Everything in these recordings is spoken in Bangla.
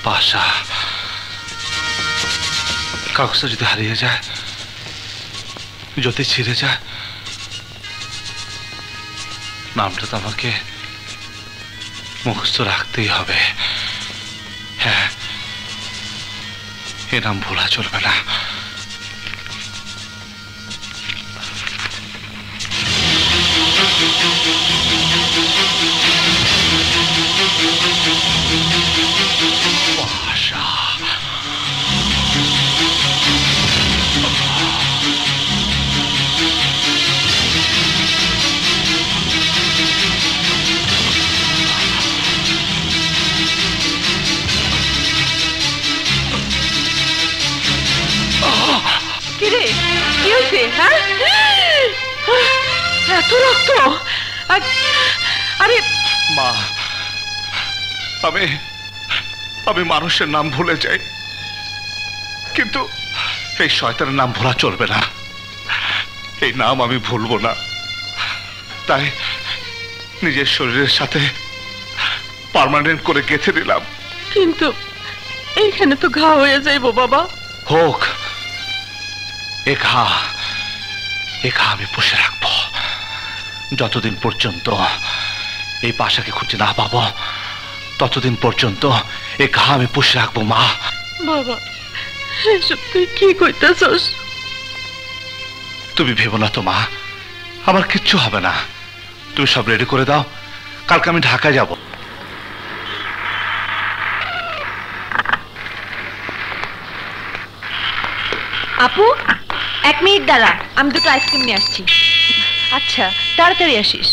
পাশা কাগজটা যদি হারিয়ে যায়, যদি ছিঁড়ে যায়, নামটা তো আমাকে মুখস্থ রাখতেই হবে। হ্যাঁ, এ নাম ভোলা চলবে না। কিরে, কি হয়েছে? হ্যাঁ, এত রক্ত! আরে মা, আমি মানুষের নাম ভুলে যাই, কিন্তু এই শয়তানের নাম ভোলা চলবে না। এই নাম আমি ভুলবো না, তাই নিজের শরীরের সাথে পার্মানেন্ট করে গেঁথে দিলাম। কিন্তু এইখানে তো ঘা হয়ে যাইবো বাবা। হোক, এ ঘা আমি পুষে রাখবো যতদিন পর্যন্ত এই পাশাকে খুঁজে না পাবো, ততদিন পর্যন্ত এ ঘা আমি পুষে রাখবো। মা বাবা, এসব তুই কি কইতাছস? তুমি ভেবো না তো মা, আমার কিচ্ছু হবে না। তুমি সব রেডি করে দাও, কালকে আমি ঢাকা যাব। আপু, 1 মিনিট দাঁড়া, আমি দুটো আইসক্রিম নিয়ে আসছি। আচ্ছা, তাড়াতাড়ি আসিস।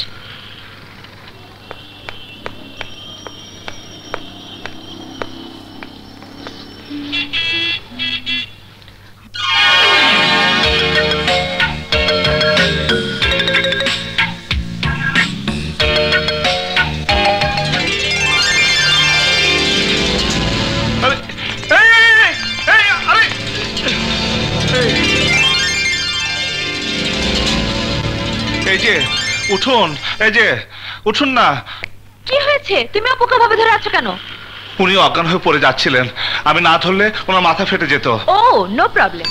উঠুন, এই যে উঠুন না। কি হয়েছে? তুমি আপুকে ভাবে ধরে আছো কেন? উনি অজ্ঞান হয়ে পড়ে যাচ্ছিলেন, আমি না ধরলে ওনার মাথা ফেটে যেত। ও, নো প্রবলেম।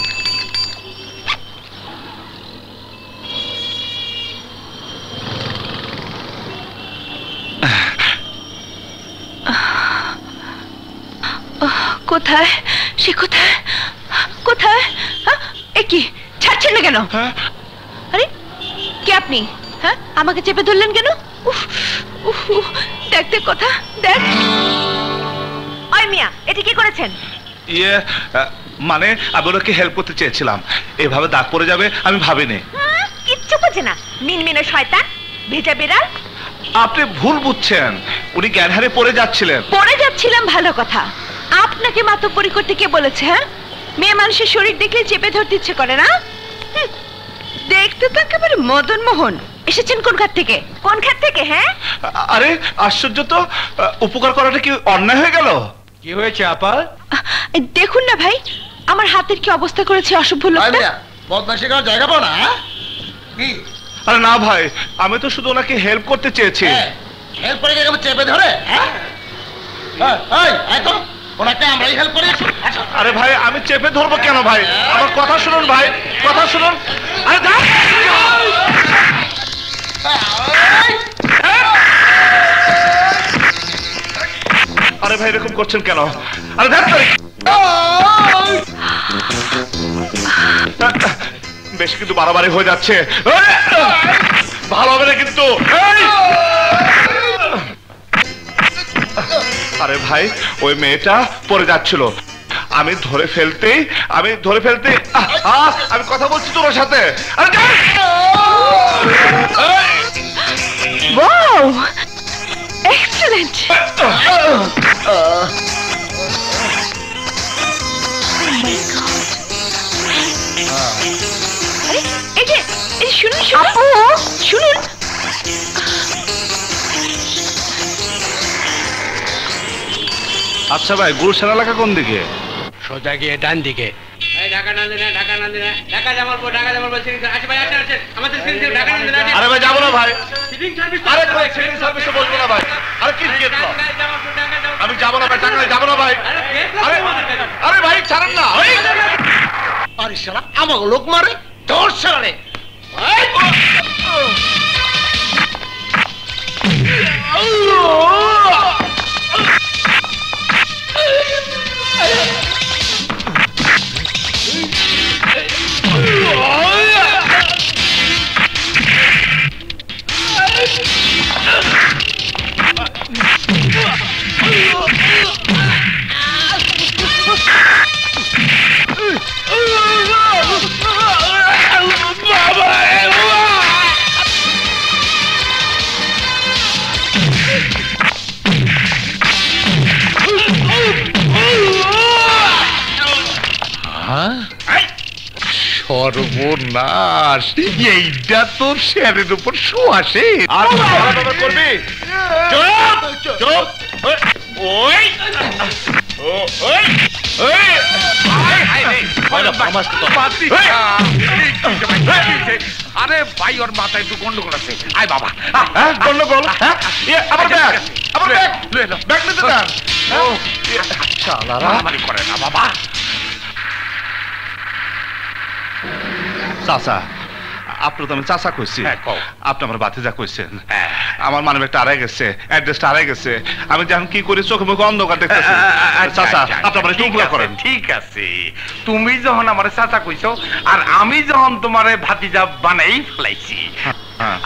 কোথায় সে? কোথায় কোথায়? কি ছাড়ছেন না কেন? আরে কে আপনি? হ্যাঁ, আমাকে চেপে ধরলেন কেন? দেখতে কথা দেখ। ওই মিয়া, এটা কি করেছেন? ইয়ে মানে আমি ওনাকে হেল্প করতে চেয়েছিলাম, এভাবে দাগ পড়ে যাবে আমি ভাবিনি। কিচ্ছু বোঝে না, মিনমিনে শয়তান, ভেজা বেড়াল। আপনি ভুল বুঝছেন, উনি জ্ঞান হারে পড়ে যাচ্ছিলেন। পড়ে যাচ্ছিলাম ভালো কথা, আপনাকে মাতব্বরি করতে কে বলেছে? হ্যাঁ, মেয়ে মানুষের শরীর দেখলে চেপে ধরতে ইচ্ছে করে না? দেখতে তো একেবারে মদন মোহন। এসেছেন কোন খাত থেকে? কোন খাত থেকে? হ্যাঁ, আরে আশ্চর্য তো, উপকার করাটা কি অন্যায় হয়ে গেল? কি হয়েছে আপা? দেখুন না ভাই, আমার হাতের কি অবস্থা করেছে অসভ্য লোকটা। বদমাশি করার জায়গা পাও না? কি? আরে না ভাই, আমি তো শুধু ওনাকে হেল্প করতে চেয়েছি। হেল্প করে কেমন চেপে ধরে? একদম ওনাকে আমরাই হেল্প করেছি। আরে ভাই, আমি চেপে ধরবো কেন ভাই? আমার কথা শুনুন ভাই, কথা শুনুন। আরে আরে ভাই, এরকম করছেন কেন? আরে বেশি কিন্তু বাড়াবাড়ি হয়ে যাচ্ছে, ভালো হবে না কিন্তু। আরে ভাই, ওই মেয়েটা পড়ে যাচ্ছিল, আমি ধরে ফেলতেই আমি কথা বলছি তোর সাথে। Wow, excellent. এই যে শুনুন, শুনুন। আচ্ছা ভাই, গুলশান এলাকা কোন দিকে? সোজা গিয়ে ডান দিকে। আরে ভাই যাবো না ভাই, আরে ভাই সিভিল সার্ভিসে বলবো না ভাই। আরে কি আমি যাবো না ভাই, টাঙ্গাইল যাবো না ভাই। আরে আরে ভাই ছাড়েন না। আরে শালা আমাকে লোক মারে, তোর শালা রে। সর্বনাশ, এইটা তোর শেয়ারের উপর শোয়াশে। আর করবি? আরে ভাই ওর মাথায় একটু গন্ডগোল আছে। আয় বাবা। গন্ডগোল? আবার ব্যাগ, আবার ব্যাগ, ব্যাগ নিতে চান? মারামারি করে না বাবা। চাচা, আপনার তো আমি চাচা কইছি। আপনি আমার বাতিজা কইছেন। আমার মানব্যাগটা হারাই গেছে, অ্যাড্রেসটা হারাই গেছে। আমি যখন কি করি চোখে মুখে অন্ধকার দেখতেছি। চাচা, আপনি আমার একটু উপকার করেন। ঠিক আছে, তুমি যখন আমার চাচা কইছো আর আমি যখন তোমার ভাতিজা বানাই ফেলাইছি,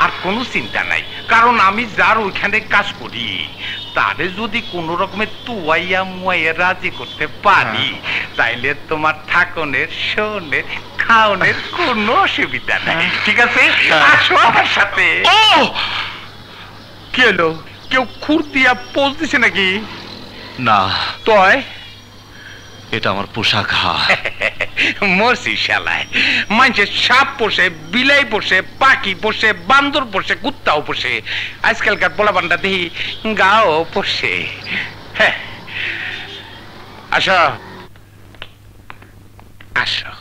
আর কোনো চিন্তা নাই, কারণ আমি যার ওইখানে কাজ করি তারে যদি কোন রকমের তুয়াইয়া মুয়াইয়া রাজি করতে পারি, তাইলে তোমার থাকনের, শোনের, খাওনের কোনো অসুবিধা নাই। ঠিক আছে, আসো আমার সাথে। কি হলো, কেউ খুর দিয়া পোজ দিছে নাকি? না, তয় এটা আমার পোশাক। মরছি শালায়। মানুষের সাপ পোষে, বিলাই পোষে, পাখি পোষে, বান্দর পোষে, কুত্তাও পোষে। আজকালকার পোলাপানটা দেখি গাও পোষে। হ্যাঁ, আসো আসো।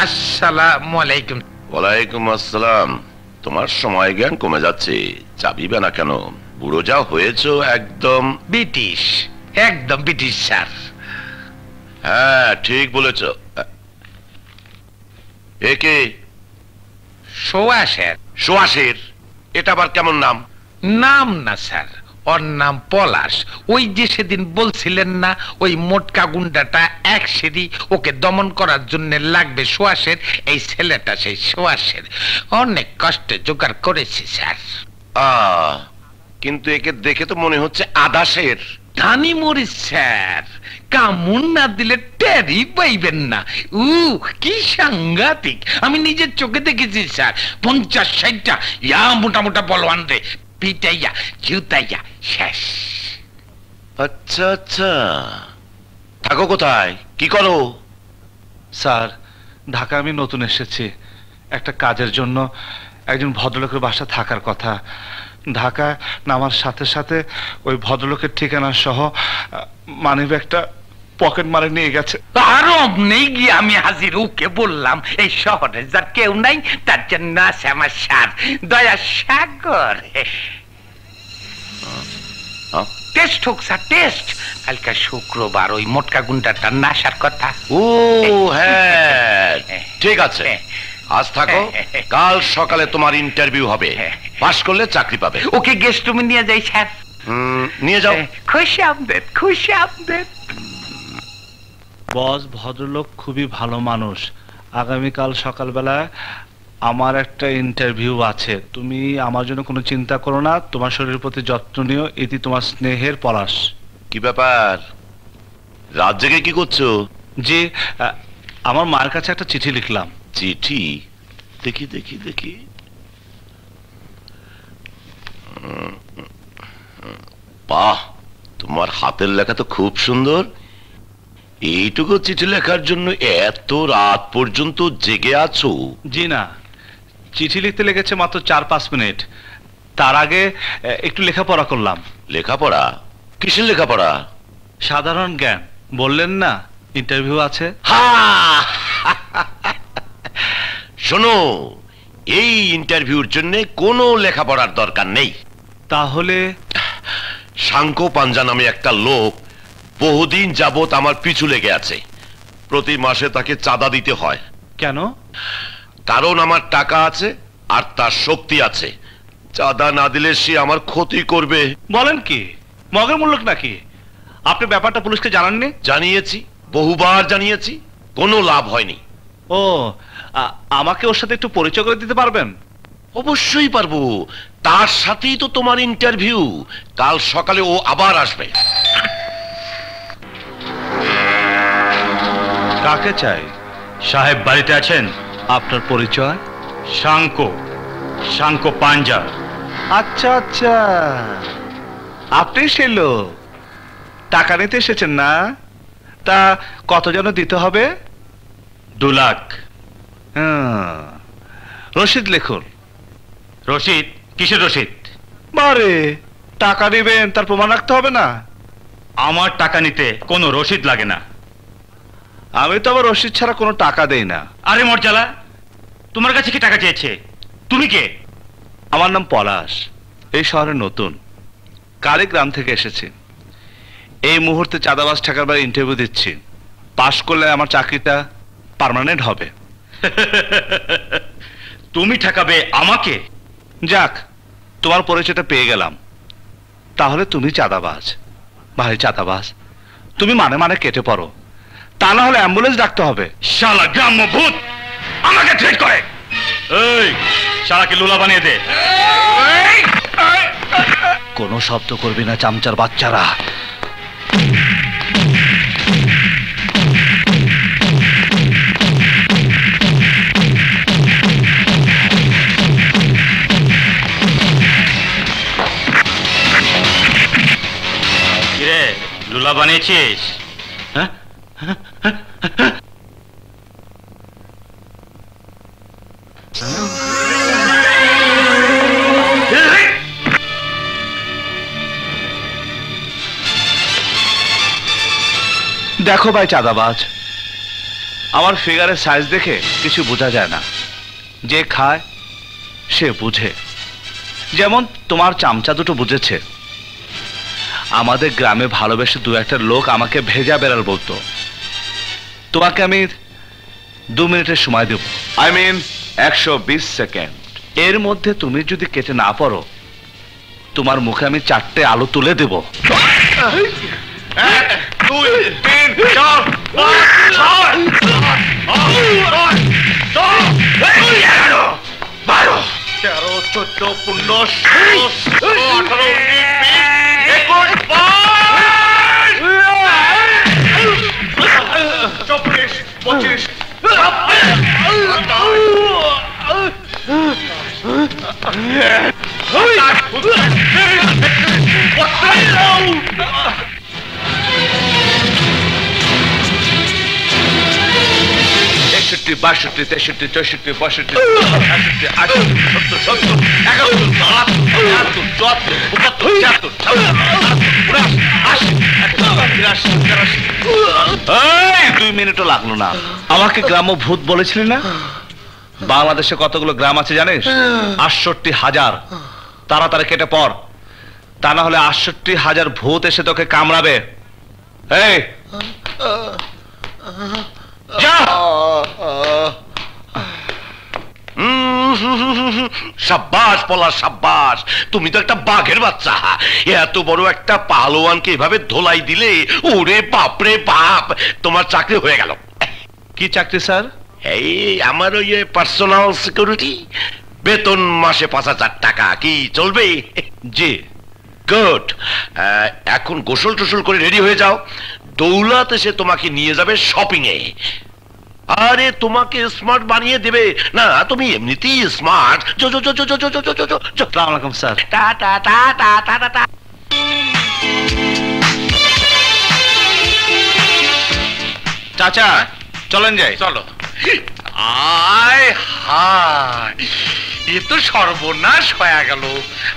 আসসালামু আলাইকুম। ওয়ালাইকুম আসসালাম। তোমার সময় জ্ঞান কমে যাচ্ছে, চাবিবে না কেন? বুড়ো যা হয়েছো একদম। ব্রিটিশ, একদম ব্রিটিশ স্যার। হ্যাঁ ঠিক বলেছ। একে সোয়াশের। সোয়াশের? এটা আবার কেমন নাম? নাম না স্যার, ওর নাম পলাশ। ওই যে সেদিন বলছিলেন না, ওই মোটকা গুন্ডাটা এক সেরি, ওকে দমন করার জন্য লাগবে সোয়াশের। এই ছেলেটা সেই সোয়াশের, অনেক কষ্টে জোগাড় করেছি স্যার। কিন্তু একে দেখে তো মনে হচ্ছে আদাসের। ধানি মরিচ স্যার, কামুন না দিলে টেরই পাইবেন না। কি সাংঘাতিক, আমি নিজের চোখে দেখেছি স্যার। 50-60টা ইয়া মোটা মোটা বলওয়ান রে পিটাইয়া জুতাইয়া শেষ। আচ্ছা আচ্ছা, থাকো কোথায়, কি করো? স্যার, ঢাকা আমি নতুন এসেছি একটা কাজের জন্য। একজন ভদ্রলোকের বাসা থাকার কথা। ঢাকা নামার সাথে সাথে ওই ভদ্রলোকের ঠিকানা সহ মানিব্যাগটা পকেট মারে নিয়ে গেছে। আর অমনি গিয়ে আমি হাজির, ওকে বললাম এই শহরে যার কেউ নাই, তার জন্য আছে আমার সার, দয়া সাগর। টেস্ট হোক স্যার, টেস্ট। কালকে শুক্রবার, ওই মোটকা গুন্ডাটার নাশার কথা। ও হ্যাঁ, ঠিক আছে, আজ থাকো, কাল সকালে তোমার ইন্টারভিউ হবে, পাশ করলে চাকরি পাবে। ওকে গেস্ট রুমে নিয়ে যাই স্যার। নিয়ে যাও। খুশি আমদের, খুশি আমদের। বস ভদ্রলোক খুবই ভালো মানুষ। আগামীকাল সকালবেলা আমার একটা ইন্টারভিউ আছে। তুমি আমার জন্য কোনো চিন্তা করো না, তোমার শরীরের প্রতি যত্ন নিও। এটি তোমার স্নেহের পলাশ। কি ব্যাপার, রাত জেগে কি করছো? জি, আমার মায়ের কাছে একটা চিঠি লিখলাম। চিঠি? দেখি দেখি দেখি। বাহ, তোমার হাতের লেখা তো খুব সুন্দর। এইটুকু চিঠি লেখার জন্য এত রাত পর্যন্ত জেগে আছো? জি না, চিঠি লিখতে লেগেছে মাত্র 4-5 মিনিট। তার আগে একটু লেখাপড়া করলাম। লেখাপড়া? কিসের লেখাপড়া? সাধারণ জ্ঞান। বললেন না ইন্টারভিউ আছে। শোনো, এই ইন্টারভিউর জন্য কোনো লেখাপড়ার দরকার নেই। তাহলে শাঙ্কো পাঞ্জা নামে একটা লোক বহুদিন যাবত আমার পিছু লেগে আছে। প্রতি মাসে তাকে চাঁদা দিতে হয়। কেন? কারণ আমার টাকা আছে আর তার শক্তি আছে। চাঁদা না দিলে সে আমার ক্ষতি করবে। বলেন কি, মগের মূল্য নাকি? আপনি ব্যাপারটা পুলিশকে জানাননি? জানিয়েছি, বহুবার জানিয়েছি, কোনো লাভ হয়নি। ও, আমাকে ওর সাথে একটু পরিচয় করে দিতে পারবেন? অবশ্যই পারবো, তার সাথেই তো তোমার ইন্টারভিউ। কাল সকালে ও আবার আসবে। কাকে চাই? সাহেব বাড়িতে আছেন? আপনার পরিচয়? শাঙ্কো পাঞ্জা। আচ্ছা আচ্ছা, আপনি সেই লোক। টাকা নিতে এসেছেন না? তা কত যেন দিতে হবে? 2 লাখ। রসিদ লিখুন। রসিদ? কিসের রসিদ? বারে, টাকা দিবেন তার প্রমাণ রাখতে হবে না? আমার টাকা নিতে কোনো রসিদ লাগে না। আমি তো আবার রসিদ ছাড়া কোনো টাকা দেই না। আরে মর্যালা, তোমার কাছে কি টাকা চেয়েছে? তুমি কে? আমার নাম পলাশ, এই শহরে নতুন, কালীগ্রাম থেকে এসেছি। এই মুহূর্তে চাঁদাবাজ ঠেকাবার ইন্টারভিউ দিচ্ছি। পাশ করলে আমার চাকরিটা পার্মানেন্ট হবে। তুমি ঠেকাবে আমাকে? যাক, তোমার পরিচয়টা পেয়ে গেলাম। তাহলে তুমি চাঁদাবাজ, ভাই চাঁদাবাজ। তুমি মানে মানে কেটে পড়ো, তা না হলে অ্যাম্বুলেন্স ডাকতে হবে। শালা গ্রাম্য ভূত আমাকে থ্রেট করে। এই শালাকে লুলা বানিয়ে দে। কোনো শব্দ করবি না চামচার বাচ্চারা। কিরে, লুলা বানিয়েছিস? হ্যাঁ? দেখো ভাই চাঁদাবাজ, আমার ফিগারের সাইজ দেখে কিছু বোঝা যায় না। যে খায় সে বুঝে। যেমন তোমার চামচা দুটো বুঝেছে। আমাদের গ্রামে ভালোবেসে 2-1 লোক আমাকে ভেজা বেড়াল বলতো। তোমাকে আমি 2 মিনিটের সময় দেব, I mean 120 সেকেন্ড। এর মধ্যে তুমি যদি কেটে না পড়ো, তোমার মুখে আমি 4টে আলু তুলে দেব। 1, 2, 3, 4, 5, 6, 12, 13, 14, 15, 16, 17, 18, 19, 20, 24, 61, 62, 63, 64, 65, 66, 68, 70, 71, 72, 73, 2 মিনিটও লাগলো না। আমাকে গ্রাম্য ভূত বলেছিলি না? বাংলাদেশে কতগুলো গ্রাম আছে জানিস? 68,000। তাড়াতাড়ি কেটে পড়, তা না হলে 68,000 ভূত এসে তোকে কামড়াবে। এই যা। সাব্বাস পলাশ, সাব্বাস। তুমি তো একটা বাঘের বাচ্চা। এত বড় একটা পালোয়ানকে এভাবে ধোলাই দিলে, ওরে বাপরে বাপ, তোমার চাকরি হয়ে গেল। কি চাকরি স্যার? এই আমার ওই পার্সোনাল সিকিউরিটি, বেতন মাসে 5,000 টাকা। কি চলবে? জি। গুড। এখন গোসল টোসল করে রেডি হয়ে যাও। দৌলত এসে তোমাকে নিয়ে যাবে শপিং এ। আরে তোমাকে স্মার্ট বানিয়ে দেবে না, তুমি এমনিতেই স্মার্ট। আসসালামু আলাইকুম স্যার। টা টা টা টা টা টা টা। চাচা চলেন যাই। চলো। আয় হায়, এ তো সর্বনাশ হয়ে গেল।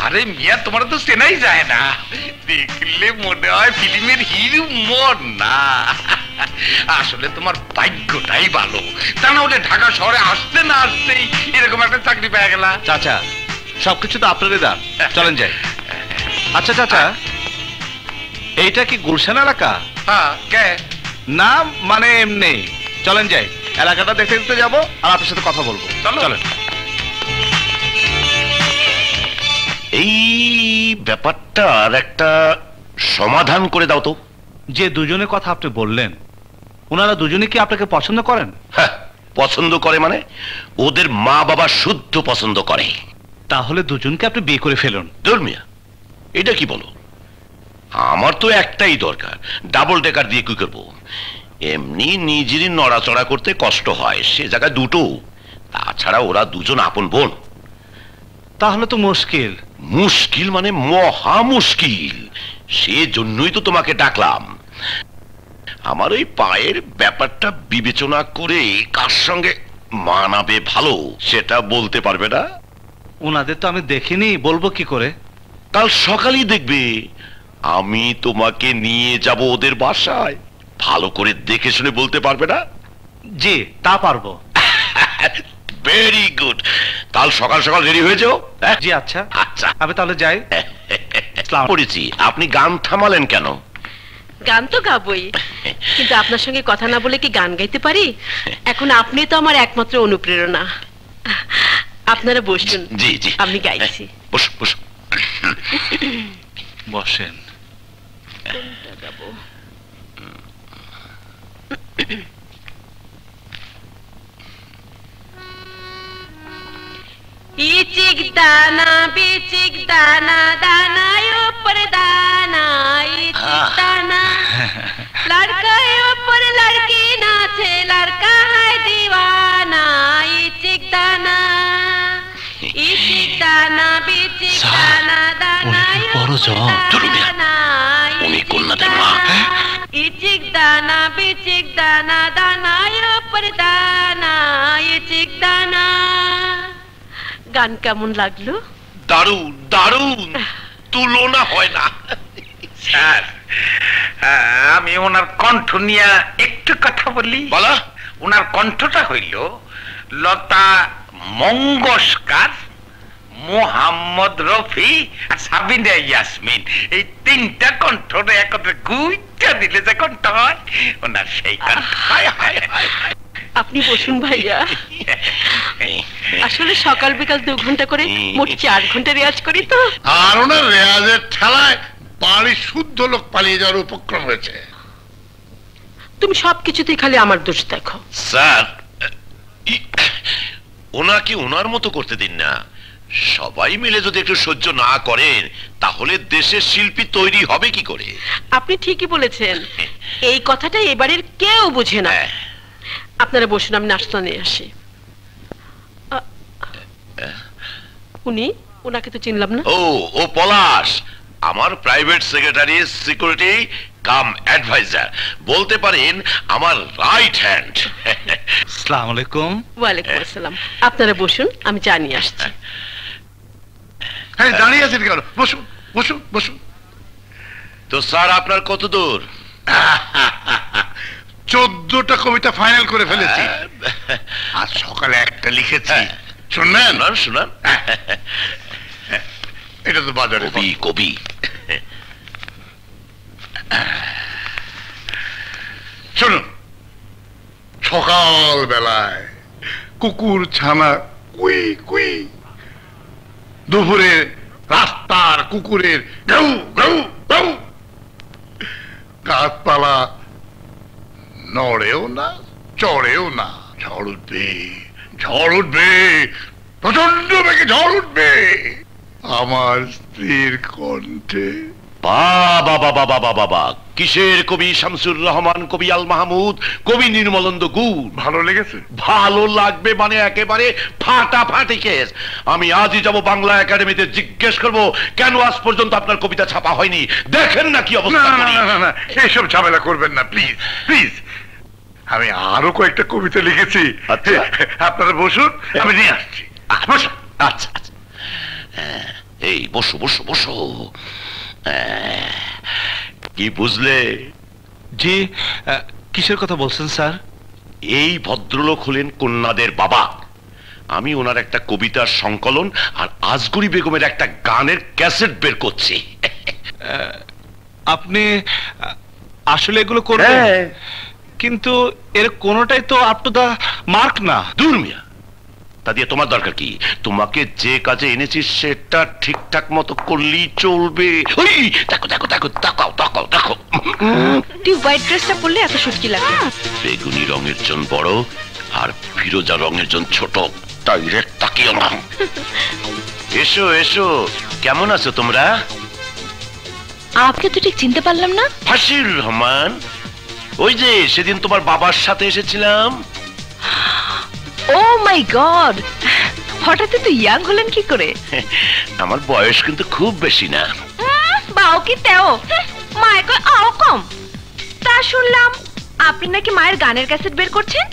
আরে মিয়া, তোমার তো চেনাই যায় না। দেখলে মনে হয় ফিল্মের হিরো মন না। আসলে তোমার ভাগ্যটাই ভালো, তা না হলে ঢাকা শহরে আসতে না আসতেই এরকম একটা চাকরি পেয়ে গেলা। চাচা সবকিছু তো আপনারই দান, চলেন যাই। আচ্ছা চাচা, এইটা কি গুলশান এলাকা? হ্যাঁ, কে? না মানে এমনি, চলেন যাই, এলাকাটা দেখতে দেখতে যাবো আর আপনার সাথে কথা বলবো। চলেন। এই ব্যাপারটার একটা সমাধান করে দাও তো। যে দুজনের কথা আপনি বললেন, ওনারা দুজনে কি আপনাকে পছন্দ করেন? হ্যাঁ, পছন্দ করে মানে ওদের মা বাবা শুদ্ধ পছন্দ করে। তাহলে দুজনকে আপনি বিয়ে করে ফেলুন। ধর্মিয়া, এটা কি বলো? আমার তো একটাই দরকার, ডাবল ডেকার দিয়ে কি করবো? এমনি নিজেরই নড়াচড়া করতে কষ্ট হয়, সে জায়গায় দুটো। তাছাড়া ওরা দুজন আপন বোন। তাহলে তো মুশকিল। মুশকিল মানে মহা মুশকিল, সেজন্যই তো তোমাকে ডাকলাম। আমার ওই পায়ের ব্যাপারটা বিবেচনা করে কার সঙ্গে মানাবে ভালো সেটা বলতে পারবে না? ওনাদের তো আমি দেখিনি, বলবো কি করে? কাল সকালেই দেখবে আমি তোমাকে নিয়ে যাব ওদের বাসায়, ভালো করে দেখে শুনে বলতে পারবে না? জি তা পারবো। ভেরি গুড, কাল সকাল সকাল রেডি হয়ে যাও। জি আচ্ছা আচ্ছা, আমি তাহলে যাই। পড়েছি। আপনি গান থামালেন কেন? গান তো গাবই, কিন্তু আপনার সঙ্গে কথা না বলে কি গান গাইতে পারি? এখন আপনি তো আমার একমাত্র অনুপ্রেরণা। আপনারা বসুন, জি জি, আমি গাইছি। বসুন বসুন। বসেন। কোনটা গাবো? इचिक दाना बिचिक दाना दाना ऊपर दाना इचिक दाना लड़का ऊपर लड़की नाचे लड़का है दीवाना इचिक दाना बिचिक दाना दाना ऊपर दाना उन्हीं कन्याদের মা। इचिक दाना बिचिक दाना दाना ऊपर दाना इचिक दाना। গান কেমন লাগলো? দারুণ দারুণ, তুলনা হয় না। স্যার, আমি ওনার কণ্ঠ নিয়ে একটু কথা বলি। বলা। ওনার কণ্ঠটা হইল লতা মঙ্গসকার, মোহাম্মদ রফি আর সাবিনা ইয়াসমিন। এই তিনটা কণ্ঠটা একত্রে গুইটা দিলে যে কণ্ঠ হয়, ওনার সেই কণ্ঠ। হায় হায় হায় হায়। আপনি বসুন ভাইয়া। আসলে সকাল বিকাল 2 ঘন্টা করে মোট 4 ঘন্টা রেয়াজ করি তো। আর ওনার রেয়াজের ঠেলায় বাড়ির শুদ্ধ লোক পালিয়ে যাওয়ার উপক্রম হয়েছে। তুমি সবকিছুতেই খালি আমার দোষ দেখো। স্যার, ওনাকে ওনার মতো করতে দিন না। সবাই মিলে যদি একটু সহ্য না করেন তাহলে দেশের শিল্পী তৈরি হবে কি করে? আপনি ঠিকই বলেছেন, এই কথাটা এবারের কেউ বোঝে না। আপনারা বসুন, আমি নাস্তা নিয়ে আসি। উনি, ওনাকে তো চিনলাম না। ও পলাশ, আমার প্রাইভেট সেক্রেটারি, সিকিউরিটি কাম অ্যাডভাইজার, বলতে পারেন আমার রাইট হ্যান্ড। আসসালামু আলাইকুম। ওয়ালাইকুম আসসালাম। আপনারা বসুন, আমি চা নিয়ে আসছি। হ্যাঁ, দাঁড়িয়ে আছেন কেন? বসুন বসুন বসুন। তো স্যার, আপনার কত দূর? 14টা কবিতা ফাইনাল করে ফেলেছি। আজ সকালে একটা লিখেছি, শুনলেন? শুনান। এটা তো বাজারে কবি। শুনুন, সকাল বেলায় কুকুর ছানা কুই কুই, দুপুরে রাস্তার কুকুরের গাউ গাউ গাউ, গাছপালা নড়েও না চড়েও না। ঝড় উঠবে, ঝড় উঠবে, প্রচন্ড বেগে ঝড় উঠবে আমার স্ত্রীর কণ্ঠে। বাবা বাবা বাবা বাবা, কিসের কবি? শামসুর রহমান, কবি আল মাহমুদ, কবি নির্মলন্দ গুণ। ভালো লেগেছে? ভালো লাগবে মানে একেবারে ফাটাফাটি কেস। আমি আজই যাব বাংলা একাডেমিতে, জিজ্ঞেস করব কেন আজ পর্যন্ত আপনার কবিতা ছাপা হয়নি। দেখেন না কি অবস্থা। না, এইসব ঝামেলা করবেন না প্লিজ প্লিজ। আমি আরো কয়েকটা কবিতা লিখেছি। আপনারা বসুন, আমি নিয়ে আসছি। আচ্ছা আচ্ছা, এই বসো বসো বসো। কি বুঝলে? জি, কিসের কথা বলছেন স্যার? এই ভদ্রলোক হলেন কন্যাদের বাবা। আমি ওনার একটা কবিতার সংকলন আর আজগরি বেগমের একটা গানের ক্যাসেট বের করছি। আপনি আসলে এগুলো করবেন? কিন্তু এর কোনোটাই তো আপ টু দা মার্ক না। দূর মিয়া, তা দিয়ে তোমার দরকার কি? তোমাকে যে কাজে এনেছি সেটা ঠিকঠাক মতো করলেই চলবে। ওই দেখো দেখো দেখো, তাকাও তাকাও দেখো। তুই হোয়াইট ড্রেসটা পরলে এত সুটকি লাগে। বেগুনি রঙের জন বড় আর ফিরোজা রঙের জন ছোট, ডাইরেক্ট তাকিও না। এসো এসো, কেমন আছো তোমরা? আপনি তো ঠিক চিনতে পারলাম না। ফাসির রহমান, ওই যে সেদিন তোমার বাবার সাথে এসেছিলাম। ও মাই গড, হঠাৎ তো ইয়াং হলেন কি করে? আমার বয়স কিন্তু খুব বেশি না। বাও কি তেও, মায়ের কয় আও কম। তা শুনলাম আপনি নাকি মায়ের গানের ক্যাসেট বের করছেন।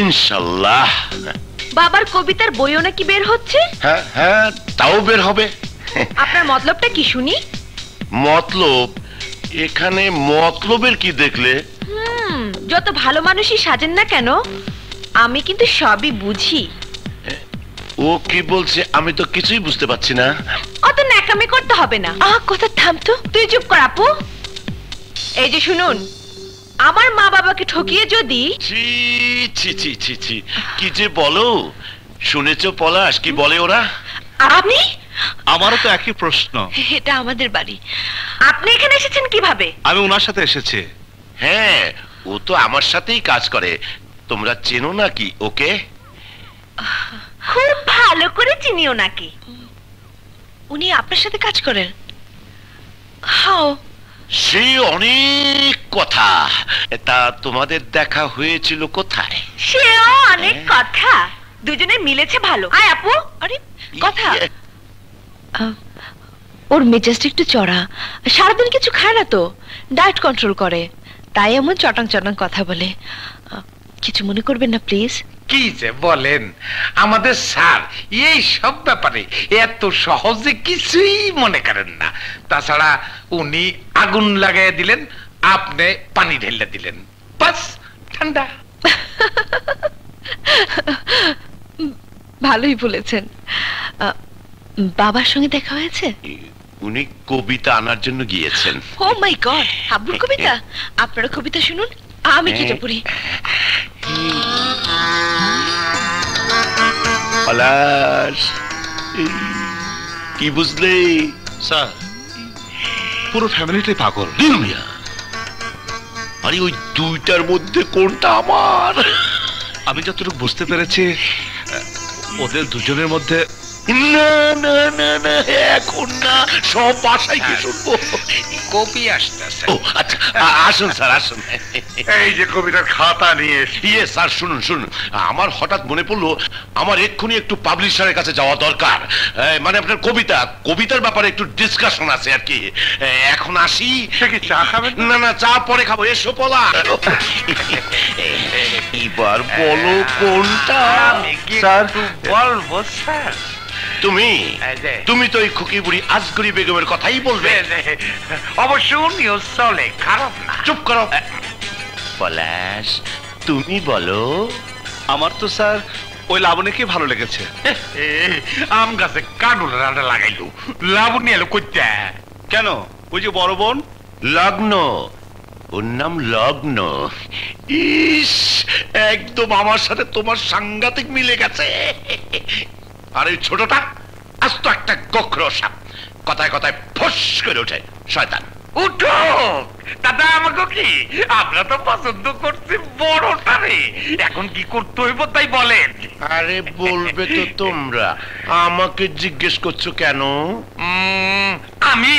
ইনশাল্লাহ। বাবার কবিতার বইও নাকি বের হচ্ছে। হ্যাঁ হ্যাঁ, তাও বের হবে। আপনার মতলবটা কি শুনি? মতলব? এখানে মতলবের কি দেখলে? যত ভালো মানুষই সাজেন না কেন, আমি কিন্তু সবই বুঝি। ও কি বলছে আমি তো কিছুই বুঝতে পারছি না। অত ন্যাকামি করতে হবে না। কথা থাম তো, তুই চুপ কর আপু। এই যে শুনুন, আমার মা বাবাকে ঠকিয়ে যদি। ছি ছি ছি ছি ছি, কি যে বলো। শুনেছো পলাশ কি বলে ওরা? আপনি? আমারও তো একই প্রশ্ন। এটা আমাদের বাড়ি, আপনি এখানে এসেছেন কিভাবে? আমি ওনার সাথে এসেছি। হ্যাঁ, ও তো আমার সাথেই কাজ করে। তোমরা চেনো নাকি ওকে? খুব ভালো করে চিনিও নাকি? উনি আপনার সাথে কাজ করেন? হাও, সেই অনেক কথা। তা তোমাদের দেখা হয়েছিল কোথায়? সেও অনেক কথা। দুজনে মিলেছে ভালো। আয় আপু। আরে কথা, ওর মেজাজটা একটু চড়া, সারাদিন কিছু খায় না তো, ডায়েট কন্ট্রোল করে, তাই এমন চটাং চটাং কথা বলে। কিছু মনে করবেন না প্লিজ। কি যে বলেন, আমাদের স্যার এই সব ব্যাপারে এত সহজে কিছুই মনে করেন না। তাছাড়া উনি আগুন লাগাই দিলেন, আপনি পানি ঢেলে দিলেন, বাস ঠান্ডা। ভালোই বলেছেন। বাবার সঙ্গে দেখা হয়েছে? উনি কবিতা আনার জন্য গিয়েছেন। ও মাই গড, আব্বুর কবিতা? আপনারা কবিতা শুনুন, আমি কেটে পড়ি। পলাশ, কি বুঝলে? স্যার, পুরো ফ্যামিলিটাই পাগল। দুনিয়া, আরে ওই দুইটার মধ্যে কোনটা আমার? আমি যতটুকু বুঝতে পেরেছি, ওদের দুজনের মধ্যে। না না না না, এখন না, সব বাসায় গিয়ে শুনবো। কবি আসতেছে। ও আচ্ছা, আসুন স্যার আসুন। এই যে কবিতার খাতা নিয়ে এসেছি। ইয়ে স্যার, শুনুন শুনুন, আমার হঠাৎ মনে পড়লো আমার এক্ষুনি একটু পাবলিশারের কাছে যাওয়া দরকার। মানে আপনার কবিতার ব্যাপারে একটু ডিসকাশন আছে আর কি। এখন আসি। সে কি চা খাবেন? না না, চা পরে খাবো। এসো পলা। এবার বলো কোনটা? আমি কি স্যার, একটু বলবো স্যার? তুমি তো এই খুকি বুড়ি আজগরি বেগমের কথাই বলবে। অবশ্য উনিও চলে, খারাপ না। চুপ করো পলাশ, তুমি বলো। আমার তো স্যার ওই লাবণীকে ভালো লেগেছে। আম গাছে কাঁড়ুল রান্না লাগাইলো, লাবণী এলো কইতে। কেন? ওই যে বড় বোন। লগ্ন, ওর নাম লগ্ন। ইস, একদম আমার সাথে তোমার সাংঘাতিক মিলে গেছে। আর ওই ছোটটা আজ তো একটা গোখরো সাপ, কথায় কথায় ফস করে ওঠে। শয়তান। উঠো দাদা, আমাকে কি আমরা তো পছন্দ করছি বড়টারে, এখন কি করতে হইব তাই বলেন। আরে বলবে তো তোমরা, আমাকে জিজ্ঞেস করছো কেন? আমি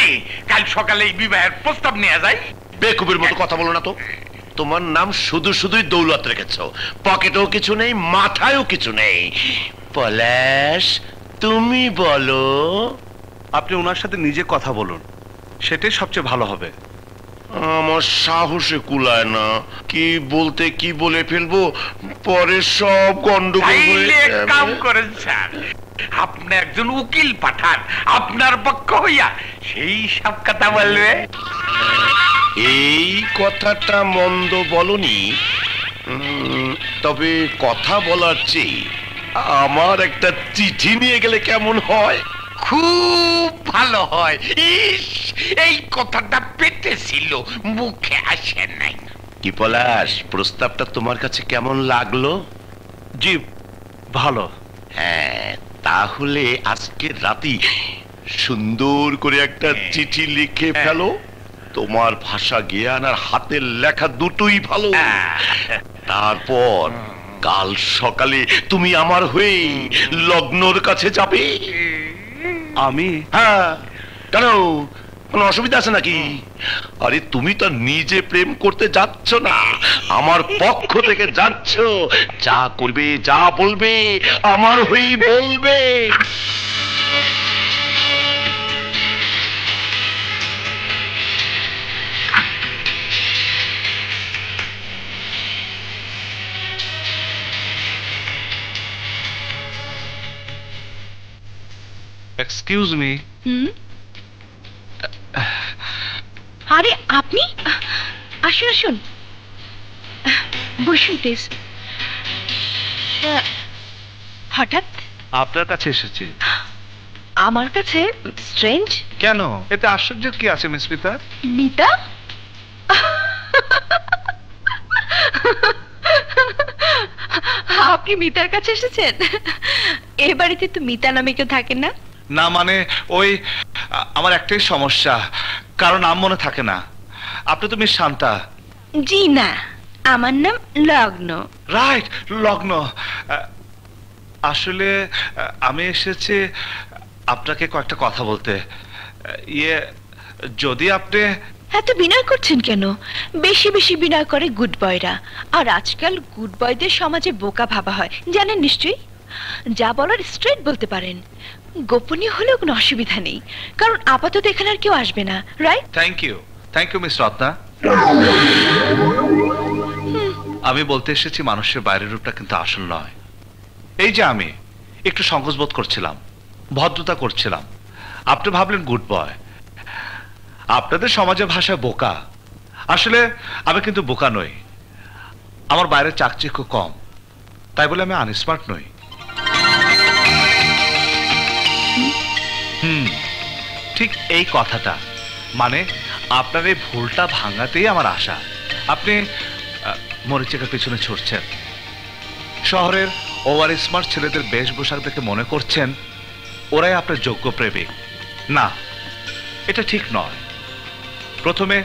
কাল সকালে এই বিবাহের প্রস্তাব নিয়ে যাই। বেকুবের মতো কথা বলো না তো। তোমার নাম শুধু শুধুই দৌলত রেখেছো, পকেটেও কিছু নেই, মাথায়ও কিছু নেই। পলাশ, তুমি বলো। আপনি ওনার সাথে নিজে কথা বলুন, সেটাই সবচেয়ে ভালো হবে। আমার সাহসে কুলায় না, কি বলতে কি বলে ফেলবো, পরে সব গন্ডগোল হয়ে তাইলে এক যাবে। কাম করেন স্যার, আপনি একজন উকিল পাঠান, আপনার পক্ষ হইয়া সেই সব কথা বলবে। এই কথাটা মন্দ বলনি, তবে কথা বলার চেয়ে আমার একটা চিঠি নিয়ে গেলে কেমন হয়? খুব ভালো হয়। ইস, এই কথাটা পেটে ছিল, মুখে আসে নাই। কি পলাশ, প্রস্তাবটা তোমার কাছে কেমন লাগলো? জি ভালো। হ্যাঁ, তাহলে আজকে রাতে সুন্দর করে একটা চিঠি লিখে ফেলো। তোমার ভাষা জ্ঞান আর হাতের লেখা দুটোই ভালো। তারপর কাল সকালে তুমি আমার হয়ে লগ্নর কাছে যাবে। আমি? হ্যাঁ, কেন, কোনো অসুবিধা আছে নাকি? আরে তুমি তো নিজে প্রেম করতে যাচ্ছ না, আমার পক্ষ থেকে যাচ্ছ। যা করবে, যা বলবে, আমার হয়েই বলবে। Excuse me. আরে আপনি আসুন আসুন, বসুন প্লিজ। হঠাৎ আপনার কাছে এসেছি। আমার কাছে? স্ট্রেঞ্জ। কেন, এতে আশ্চর্যের কি আছে মিস মিতা? মিতা? আপনি মিতার কাছে এসেছেন? এ বাড়িতে তো মিতা নামে কেউ থাকেন না। না মানে ওই আমার একটাই সমস্যা, কারণ নাম মনে থাকে না। আপনি তো মিস শান্তা। জি না, আমার নাম লগ্ন। রাইট, লগ্ন। আসলে আমি এসেছি আপনাকে কয়েকটা কথা বলতে। ইয়ে, যদি আপনি এত বিনয় করছেন কেন? বেশি বেশি বিনয় করে গুড বয়রা, আর আজকাল গুড বয়দের সমাজে বোকা ভাবা হয়, জানেন নিশ্চয়ই। যা বলার স্ট্রেট বলতে পারেন, গোপনীয় হলেও কোনো অসুবিধা নেই, কারণ আপাতত এখানে আর কেউ আসবে না, right? Thank you miss Ratna. আমি বলতে এসেছি মানুষের বাইরের রূপটা কিন্তু আসল নয়। এই যে আমি একটু সংকোচ বোধ করছিলাম, ভদ্রতা করছিলাম, আপনি ভাবলেন গুড বয়। আপনাদের সমাজের ভাষায় বোকা। আসলে আমি কিন্তু বোকা নই, আমার বাইরের চাকচিক্য কম, তাই বলে আমি আনস্মার্ট নই। ঠিক এই কথাটা, মানে আপনার এই ভুলটা ভাঙাতেই আমার আশা। আপনি মরিচিকার পিছনে ছুটছেন, শহরের ওভার স্মার্ট ছেলেদের বেশভূষাক দেখে মনে করছেন ওরাই আপনার যোগ্য প্রেমিক। না, এটা ঠিক নয়। প্রথমে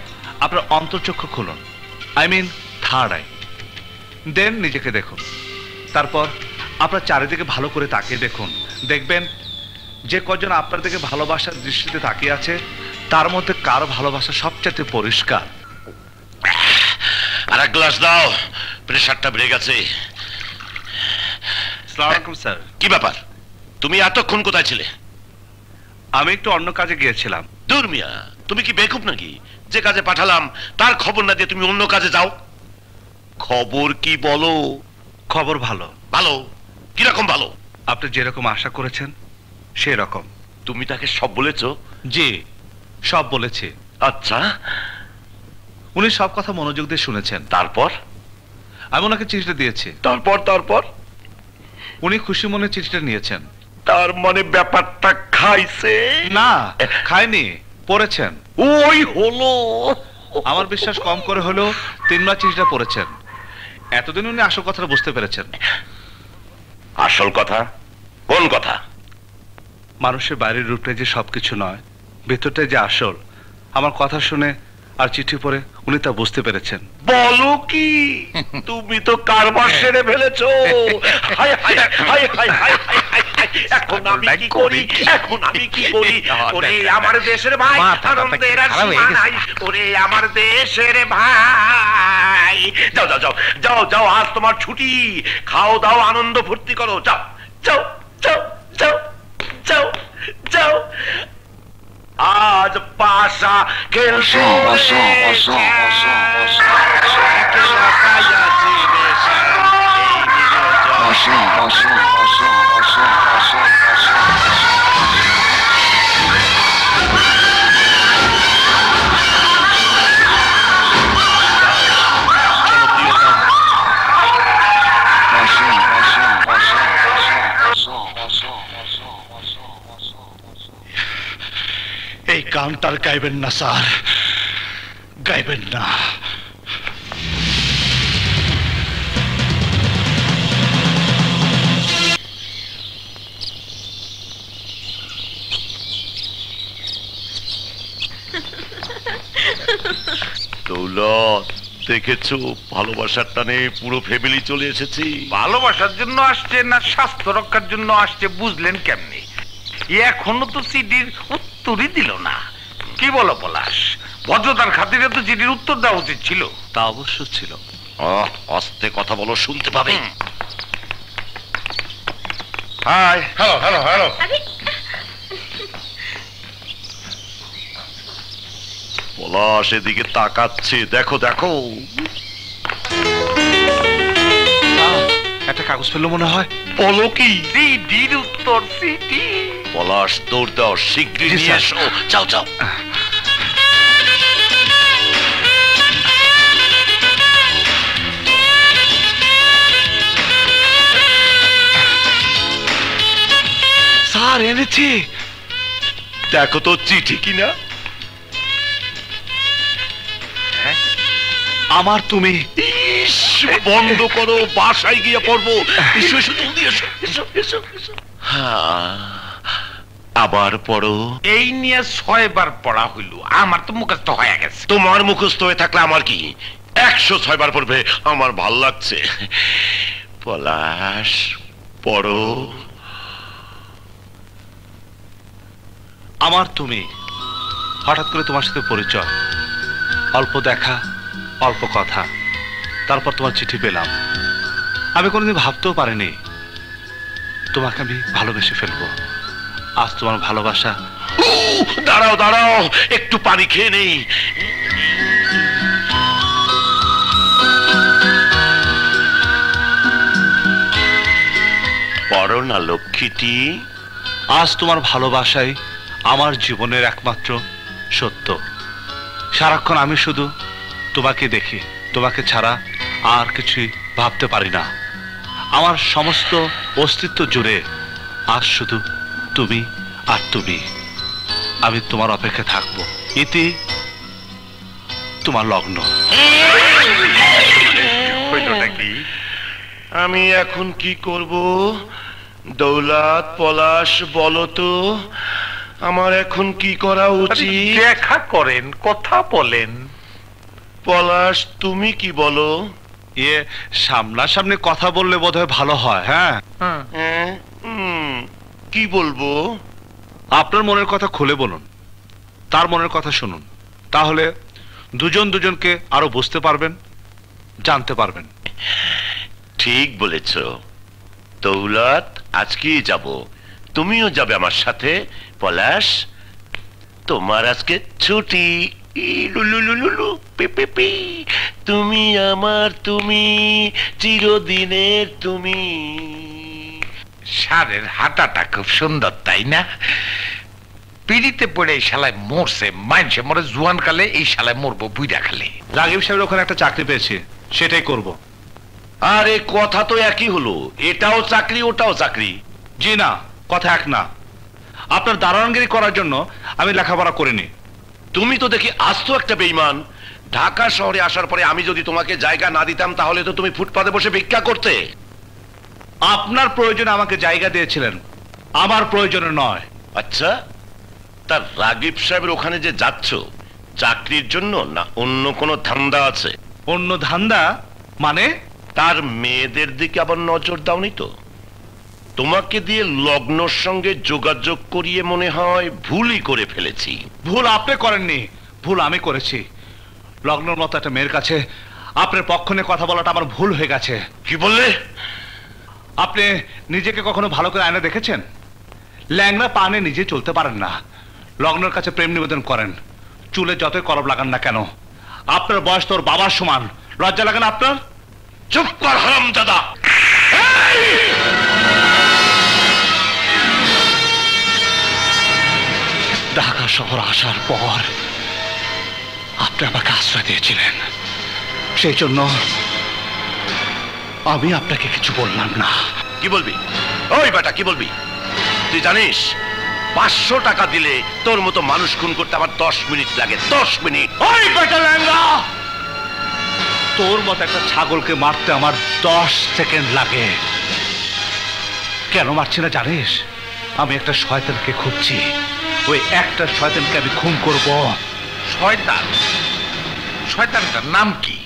আপনার অন্তর্চক্ষু খুলুন, আই মিন থার্ড আই, দেন নিজেকে দেখুন। তারপর আপনার চারিদিকে ভালো করে তাকিয়ে দেখুন, দেখবেন যে কজন আপনার দিকে ভালোবাসার দৃষ্টিতে তাকিয়ে আছে তার মধ্যে কার ভালোবাসা সবচেয়ে পরিষ্কার। আর এক গ্লাস দাও, প্রেশারটা বেড়ে গেছে। আসসালামু আলাইকুম স্যার। কি ব্যাপার, তুমি এতক্ষণ কোথায় ছিলে? আমি একটু অন্য কাজে গিয়েছিলাম। দূর মিয়া, তুমি কি বেকুব নাকি? যে কাজে পাঠালাম তার খবর না দিয়ে তুমি অন্য কাজে যাও। খবর কি বলো? খবর ভালো। ভালো? কিরকম ভালো? আপনি যেরকম আশা করেছেন সেই রকম। তুমি তাকে সব বলেছো? জি, সব বলেছি। আচ্ছা, উনি সব কথা মনোযোগ দিয়ে শুনেছেন। তারপর? আমি ওনাকে চিঠিটা দিয়েছি। তারপর উনি খুশি মনে চিঠিটা নিয়েছেন। তার মানে ব্যাপারটা খাইছে? না, খায়নি, পড়েছেন। ওই হলো। আমার বিশ্বাস কম করে হলেও 3 মাস চিঠিটা পড়েছেন। এতদিন উনি আসল কথাটা বুঝতে পেরেছেন। আসল কথা? কোন কথা? মানুষের বাইরের রূপটাই যে সবকিছু নয়, ভেতরটাই যে আসল। আমার কথা শুনে আর চিঠি পড়ে উনি তা বুঝতে পেরেছেন। বলো কি, তুমি তো কারবার সেরে ফেলেছো। হায় হায় হায় হায় হায় হায় হায়, এখন আমি কি করি, এখন আমি কি করি? ওরে আমার দেশের ভাই, আনন্দের আর সীমা নাই। ওরে আমার দেশের ভাই, যাও যাও যাও যাও যাও, আজ তোমার ছুটি। খাও দাও, আনন্দ ফুর্তি করো, যাও যাও যাও যাও যাও যাও। আজ পাশা খেলছো রে এই গানটার গাইবেন না স্যার, গাইবেন না। দৌলত, দেখেছো ভালোবাসার টানে পুরো ফ্যামিলি চলে এসেছি। ভালোবাসার জন্য আসছে না স্বাস্থ্য রক্ষার জন্য আসছে বুঝলেন কেমনি? এখনো তো চিঠির উত্তরই দিল না। কি বলো পলাশ? ভদ্রতার খাতিরে তো চিঠির উত্তর দেওয়া উচিত ছিল। তা অবশ্য ছিল। আস্তে কথা বলো, শুনতে পাবে। Hi. Hello hello hello. Palash এদিকে তাকাচ্ছে, দেখো দেখো। একটা কাগজ পেলো মনে হয়। বলো কি? চিঠির উত্তর, চিঠি। পলাশ দৌড় দাও, শীঘ্রই জি, নিয়ে স্যার। এসো। যাও যাও। স্যার এনেছি। দেখো তো চিঠি কিনা। আমার তুমি। ইস, বন্ধ করো, বাসায় গিয়ে পড়বো। এসো এসো, জলদি এসো, এসো এসো এসো। আবার পড়ো। এই নিয়ে 6 বার পড়া হইল, আমার তো মুখস্থ হয়ে গেছে। তোমার মুখস্থ হয়ে থাকলে আমার কি? 106 বার পড়বে, আমার ভাল লাগছে। পলাশ পড়ো। আমার তুমি। হঠাৎ করে তোমার সাথে পরিচয়, অল্প দেখা, অল্প কথা, তারপর তোমার চিঠি পেলাম। আমি কোনোদিন ভাবতেও পারিনি তোমাকে আমি ভালোবেসে ফেলবো। আজ তোমার ভালোবাসা। দাঁড়াও দাঁড়াও, একটু পানি খেয়ে নেই। পড়ো না লক্ষ্মীটি। আজ তোমার ভালোবাসাই আমার জীবনের একমাত্র সত্য। সারাক্ষণ আমি শুধু তোমাকে দেখি, তোমাকে ছাড়া আর কিছুই ভাবতে পারি না। আমার সমস্ত অস্তিত্ব জুড়ে আজ শুধু তুমি আর তুমি। আমি তোমার অপেক্ষা থাকবো। ইতি তোমার লগ্ন। হইলটা কি? আমি এখন কি করব? দৌলত, পলাশ, বলো তো আমার এখন কি করা উচিত? দেখা করেন, কথা বলেন। পলাশ তুমি কি বলো? ইয়ে, সামনাসামনি কথা বললে বোধহয় ভালো হয়। হ্যাঁ, হ্যাঁ, কি বলবো? আপনার মনের কথা খুলে বলুন, তার মনের কথা শুনুন। তাহলে দুজন দুজনকে আরো বুঝতে পারবেন, জানতে পারবেন। ঠিক বলেছ দৌলত, আজকেই যাব, তুমিও যাবে আমার সাথে। পলাশ, তোমার আজকে ছুটি। লুলুলুলুলু, পি পি পি। তুমি আমার তুমি, চিরদিনের তুমি। সারের হাঁটাটা খুব সুন্দর, তাই না? পিড়িতে পড়ে এই শালায় মরছে, মানছে মরে জুয়ান কালে, এই শালায় মরবো বুইড়া খালে। রাগিব সাহেবের ওখানে একটা চাকরি পেয়েছি, সেটাই করব। আরে কথা তো একই হলো, এটাও চাকরি ওটাও চাকরি। জি না, কথা এক না। আপনার দারোয়ানগিরি করার জন্য আমি লেখাপড়া করিনি। তুমি তো দেখি আস্ত একটা বেঈমান। ঢাকা শহরে আসার পরে আমি যদি তোমাকে জায়গা না দিতাম তাহলে তো তুমি ফুটপাতে বসে ভিক্ষা করতে। আপনার প্রয়োজনে আমাকে জায়গা দিয়েছিলেন, আমার প্রয়োজনে নয়। আচ্ছা, তার রাগিব সাহেবের ওখানে যে যাচ্ছ, চাকরির জন্য না অন্য কোনো ধান্দা আছে? অন্য ধান্দা মানে? তার মেয়েদের দিকে আবার নজর দাওনি তো? তোমাকে দিয়ে লগ্নর সঙ্গে যোগাযোগ করিয়ে মনে হয় ভুলই করে ফেলেছি। ভুল আপনি করেননি, ভুল আমি করেছি। লগ্নর মতো একটা মেয়ের কাছে আপনার পক্ষ নিয়ে কথা বলাটা আমার ভুল হয়ে গেছে। কি বললে? আপনি নিজেকে কখনো ভালো করে আয়না দেখেছেন? ল্যাংড়া পানে নিজে চলতে পারেন না, লগ্নের কাছে প্রেম নিবেদন করেন। চুলে যতই কলম লাগান না কেন, আপনার বয়স তোর বাবার সমান। লজ্জা লাগে না আপনার? চুপ কর হারামজাদা! ঢাকা শহর আসার পর আপনি আমাকে আশ্রয় দিয়েছিলেন, সেই জন্য আমি আপনাকে কিছু বললাম না। কি বলবি? ওই বেটা, কি বলবি? তুই জানিস 500 টাকা দিলে তোর মতো মানুষ খুন করতে আমার 10 মিনিট লাগে, 10 মিনিট। ওই বেটা ল্যাংড়া, তোর মতো একটা ছাগলকে মারতে আমার 10 সেকেন্ড লাগে। কেন মারছি না জানিস? আমি একটা শয়তানকে খুঁজছি, ওই একটা শয়তানকে আমি খুন করব। শয়তান? শয়তানটার নাম কি?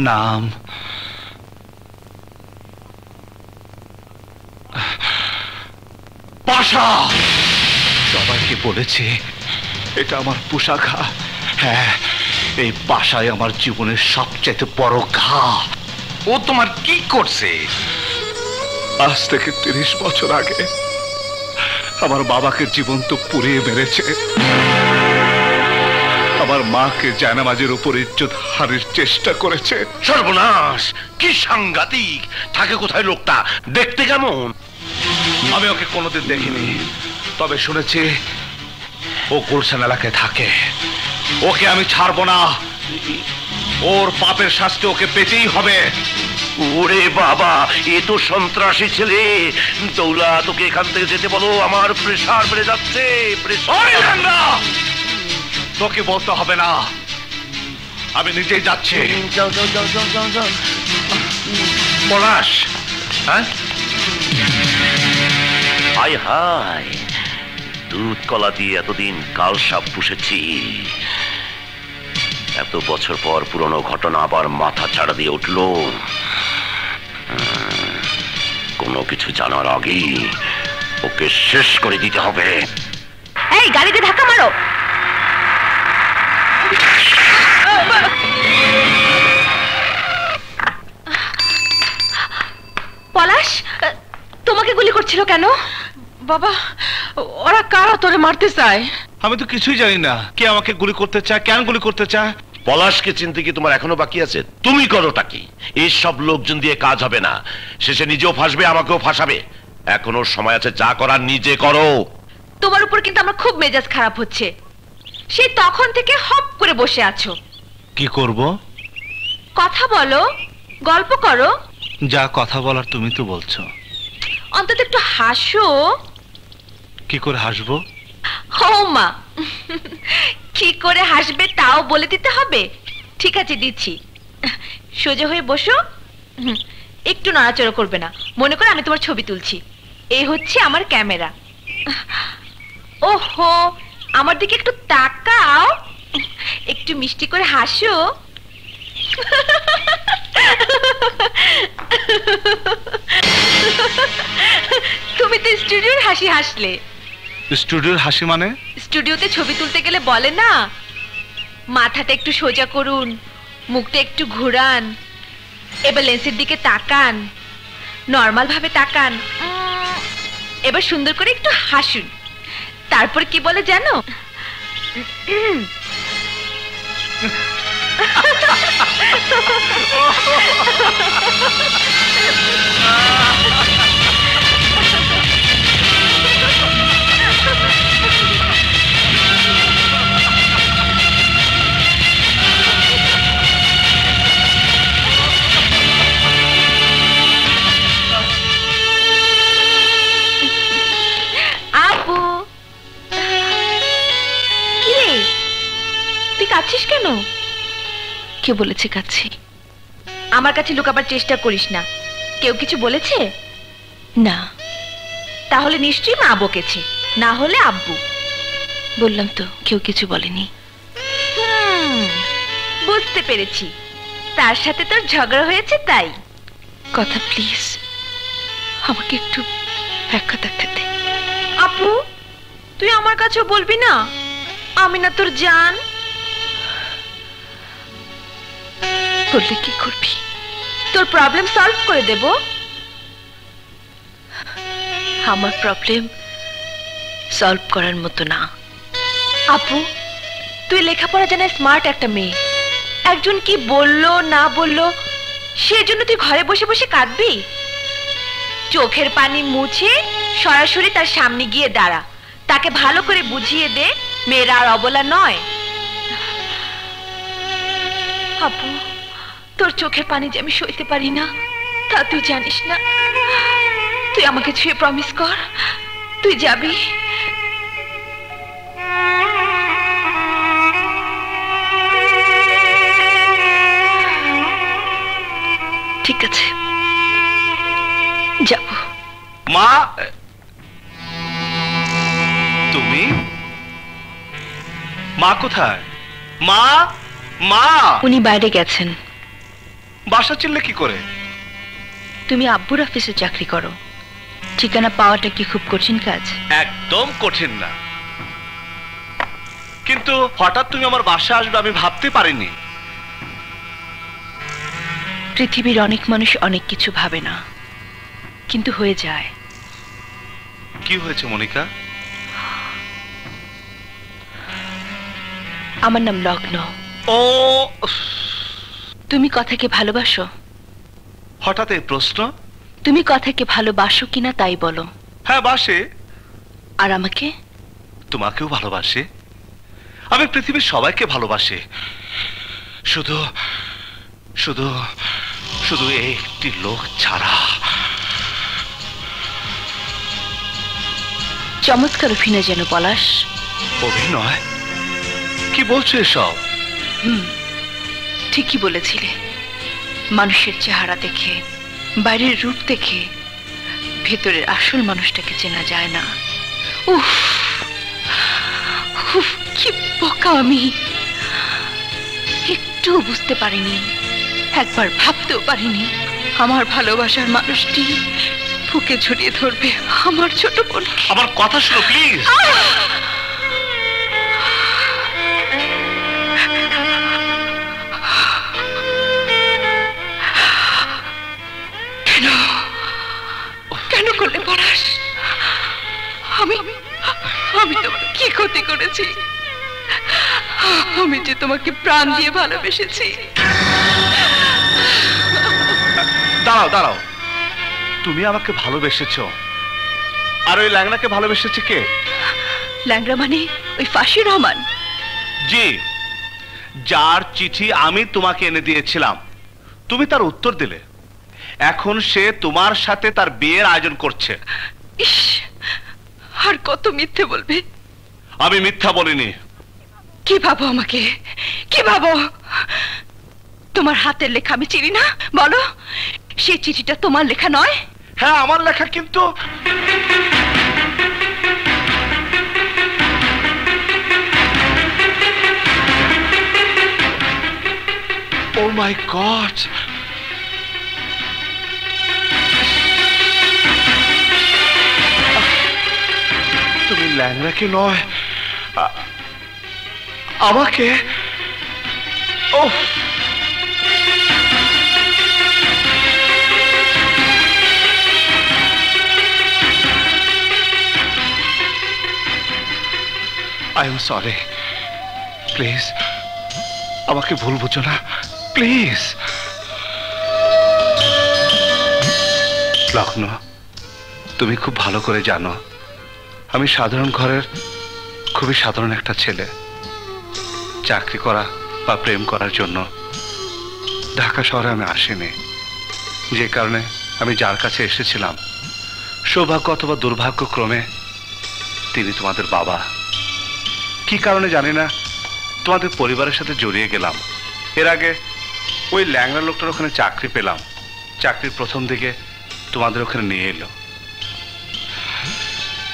নাম পাশা। সবাইকে বলেছি এটা আমার পোষা ঘা। হ্যাঁ, এই পাশায় আমার জীবনের সবচেয়ে বড় ঘা। ও তোমার কি করছে? আজ থেকে 30 বছর আগে আমার বাবাকে জীবন্ত পুড়িয়ে মেরেছে। আমার মাকে জায়নামাজের উপর ইজ্জত হারির চেষ্টা করেছে। সর্বনাশ, কি সাংঘাতিক! থাকে কোথায় লোকটা? দেখতে কেমন? আমি ওকে কোনোদিন দেখিনি, তবে শুনেছি ও গুলশান এলাকায় থাকে। ওকে আমি ছাড়বো না, ওর পাপের শাস্তি ওকে পেতেই হবে। ওরে বাবা, এ তো সন্ত্রাসী ছেলে। দৌলা, তোকে এখান থেকে যেতে বলো, আমার প্রেসার বেড়ে যাচ্ছে। তোকে বলতে হবে না, আমি নিজেই যাচ্ছি। যাও যাও যাও যাও যাও যাও। পলাশ, হ্যাঁ? হায় হায়, দুধ কলা দিয়ে এতদিন কাল সাপ পুষেছি, এত বছর পর পুরনো ঘটনা আবার মাথা ছাড়া দিয়ে উঠলো। কোনো কিছু জানার আগেই ওকে শেষ করে দিতে হবে। এই গাড়িতে ধাক্কা মারো। পলাশ, তোমাকে গুলি করছিল কেন? বাবা, ওরা কারা তোরে মারতে চায়? আমি তো কিছুই জানি না কে আমাকে গুলি করতে চায়, কেন গুলি করতে চায়। পলাশকে চিনতে কি তোমার এখনো বাকি আছে? তুমি করোটা কি? এই সব লোকজন দিয়ে কাজ হবে না, শেষে নিজেও ফাঁসবে, আমাকেও ফাঁসাবে। এখনো সময় আছে, যা করার নিজে করো। তোমার উপর কিন্তু আমার খুব মেজাজ খারাপ হচ্ছে। সেই তখন থেকে হপ করে বসে আছো। কি করব? কথা বলো, গল্প করো। যা কথা বলার তুমি তো বলছো। অন্তত একটু হাসো। কি করে হাসবো? ও মা, কি করে হাসবে তাও বলে দিতে হবে? ঠিক আছে, দিচ্ছি। সোজা হয়ে বসো, একটু নড়াচড়া করবে না। মনে করো আমি তোমার ছবি তুলছি। এই হচ্ছে আমার ক্যামেরা। ওহো, আমার দিকে একটু তাকাও, একটু মিষ্টি করে হাসো। তুমি তো স্টুডিওর হাসি হাসলে। স্টুডিওর হাসি মানে? স্টুডিওতে ছবি তুলতে গেলে বলে না, মাথাটা একটু সোজা করুন, মুখটা একটু ঘুরান, এবার লেন্সের দিকে তাকান, নর্মাল ভাবে তাকান, এবার সুন্দর করে একটু হাসুন। তারপর কি বলে জানো? আপু, কি রে, তুই কাঁদছিস কেন? কে বলেছে কাঁদছি? আমার কাছে লুকাবার চেষ্টা করিস না। কেউ কিছু বলেছে? না। তাহলে নিশ্চয়ই মা বকেছে, না হলে আব্বু। বললাম তো, কেউ কিছু বলেনি। বুঝতে পেরেছি, তার সাথে তোর ঝগড়া হয়েছে তাই। কথা প্লিজ, আমাকে একটু ব্যাখ্যা দেখাতে। আপু, তুই আমার কাছেও বলবি না? আমি না তোর জান। বললে কি করবি? তোর প্রবলেম সলভ করে দেব। আমার প্রবলেম সলভ করার মতো না। আপু, তুই লেখাপড়া জানায় স্মার্ট একটা মেয়ে। একজন কি বললো না বললো সেজন্য তুই ঘরে বসে বসে কাঁদবি? চোখের পানি মুছে সরাসরি তার সামনে গিয়ে দাঁড়া, তাকে ভালো করে বুঝিয়ে দে মেয়েরা আর অবলা নয়। আপু, তোর চোখের পানি যে আমি সইতে পারি না তা তুই জানিস না। তুই আমাকে ছুঁয়ে প্রমিস কর, তুই যাবি? ঠিক আছে, যাব। মা, তুমি? মা কোথায়? মা, মা! উনি বাইরে গেছেন। বাসা চিনলে কি করে? তুমি আব্বুর অফিসে চাকরি করো, ঠিকানা পাওয়াটা কি খুব কঠিন কাজ? একদম কঠিন না, কিন্তু হঠাৎ তুমি আমার বাসা আসবে আমি ভাবতে পারিনি। পৃথিবীর অনেক মানুষ অনেক কিছু ভাবে না, কিন্তু হয়ে যায়। কি হয়েছে মনিকা? আমার নাম লগ্ন। ও, তুমি কথাকে ভালোবাসো? হঠাৎ এই প্রশ্ন? তুমি কথাকে ভালোবাসো কিনা তাই বলো। হ্যাঁ, বাসে। আর আমাকে? তোমাকেও ভালোবাসে। আমি পৃথিবীর সবাইকে ভালোবাসি, শুধু শুধু শুধু একটি লোক ছাড়া। চমৎকার অভিনয় যেন পলাশ। অভিনয়? কি বলছো এসব? ঠিকই বলেছিলে। মানুষের চেহারা দেখে, বাইরের রূপ দেখে ভেতরের আসল মানুষটাকে চেনা যায় না। উফ, উফ, কি বোকা আমি! একটু বুঝতে পারিনি, একবার ভাবতেও পারিনি আমার ভালোবাসার মানুষটি বুকে জড়িয়ে ধরবে আমার ছোট বোন। আমার কথা শোনো প্লিজ। কেন করলে পলাশ? আমি আমি তোমার কি ক্ষতি করেছি? আমি যে তোমাকে প্রাণ দিয়ে ভালোবেসেছি। দাঁড়াও দাঁড়াও, তুমি আমাকে ভালোবেসেছো, আর ওই ল্যাংড়াকে ভালোবেসেছে কে? ল্যাংড়া মানে ওই ফাঁসি রহমান? জি, যার চিঠি আমি তোমাকে এনে দিয়েছিলাম, তুমি তার উত্তর দিলে। এখন সে তোমার সাথে তার বিয়ের আয়োজন করছে। ইস, আর কত মিথ্যে বলবে? আমি মিথ্যা বলিনি। কি ভাবো আমাকে? কি ভাবো? তোমার হাতের লেখা আমি চিনি না? বলো, সেই চিঠিটা তোমার লেখা নয়? হ্যাঁ, আমার লেখা, কিন্তু ও মাই গড, তুমি ল্যাংড়াকে নয় আমাকে? ও, আই এম সরি, প্লিজ আমাকে ভুল বুঝো না, প্লিজ। লগ্ন, তুমি খুব ভালো করে জানো আমি সাধারণ ঘরের খুবই সাধারণ একটা ছেলে। চাকরি করা বা প্রেম করার জন্য ঢাকা শহরে আমি আসিনি, যে কারণে আমি যার কাছে এসেছিলাম সৌভাগ্য অথবা দুর্ভাগ্যক্রমে তিনি তোমাদের বাবা। কি কারণে জানি না তোমাদের পরিবারের সাথে জড়িয়ে গেলাম। এর আগে ওই ল্যাংড়া লোকটার ওখানে চাকরি পেলাম, চাকরির প্রথম দিকে তোমাদের ওখানে নিয়ে এলো।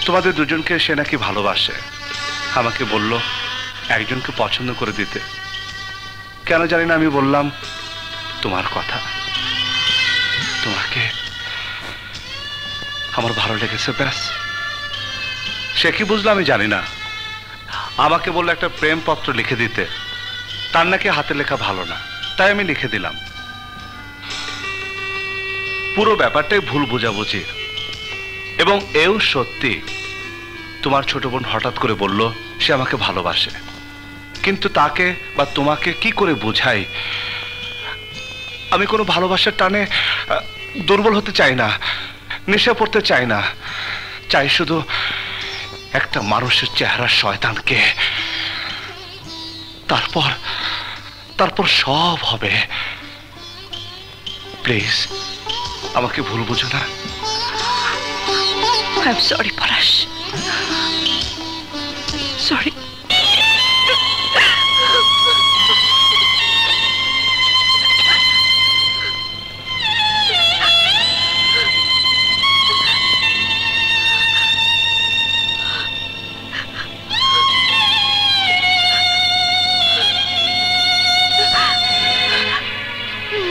তোমাদের দুজনকে সে নাকি ভালোবাসে, আমাকে বলল একজনকে পছন্দ করে দিতে। কেন জানি না আমি বললাম তোমার কথা, তোমাকে আমার ভালো লেগেছে, ব্যাস। সে কি বুঝলো আমি জানি না, আমাকে বললো একটা প্রেম পত্র লিখে দিতে, তার নাকি হাতে লেখা ভালো না, তাই আমি লিখে দিলাম। পুরো ব্যাপারটাই ভুল বোঝাবুঝি, এবং এও সত্যি তোমার ছোট বোন হঠাৎ করে বলল সে আমাকে ভালোবাসে, কিন্তু তাকে বা তোমাকে কি করে বোঝাই? আমি কোনো ভালোবাসার টানে দুর্বল হতে চাই না, নেশা পড়তে চাই না, চাই শুধু একটা মানুষের চেহারা শয়তানকে। তারপর তারপর সব হবে। প্লিজ আমাকে ভুল বুঝো না। I am sorry Palash. Sorry.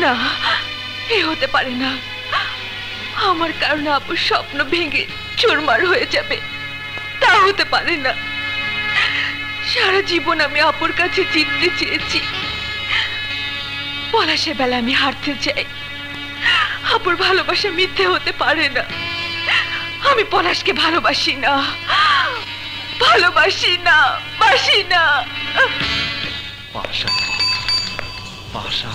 না, এ হতে পারে না। আমার কারণে আপুর স্বপ্ন ভেঙে চুরমার হয়ে যাবে, তা হতে পারে না। সারা জীবন আমি আপুর কাছে জিততে চেয়েছি, পলাশের বেলা আমি হারতে চাই। আপুর ভালোবাসা মিথ্যে হতে পারে না। আমি পলাশকে ভালোবাসি না, ভালোবাসি না, বাসি না। পাশা পাশা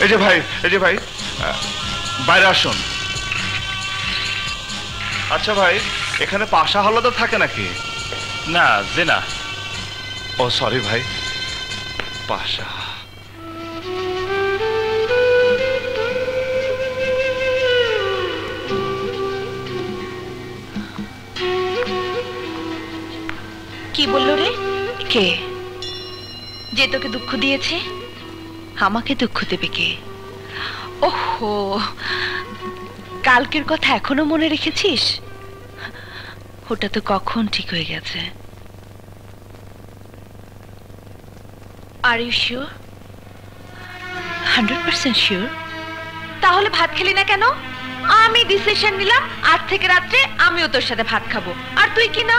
এই যে ভাই, এই যে ভাই, বাইরে আসুন। আচ্ছা ভাই, এখানে পাশা হাওলাদার থাকে নাকি? না, যে না। ও সরি ভাই, পাশা। কি বললো রে? কে? যে তোকে দুঃখ দিয়েছে? আমাকে দুঃখ দেবে কে? ওহো, কালকের কথা এখনো মনে রেখেছিস? ওটা তো কখন ঠিক হয়ে গেছে। Are you sure? 100% শিওর? তাহলে ভাত খেলি না কেন? আমি ডিসিশন নিলাম আজ থেকে রাত্রে আমিও তোর সাথে ভাত খাবো, আর তুই কি না?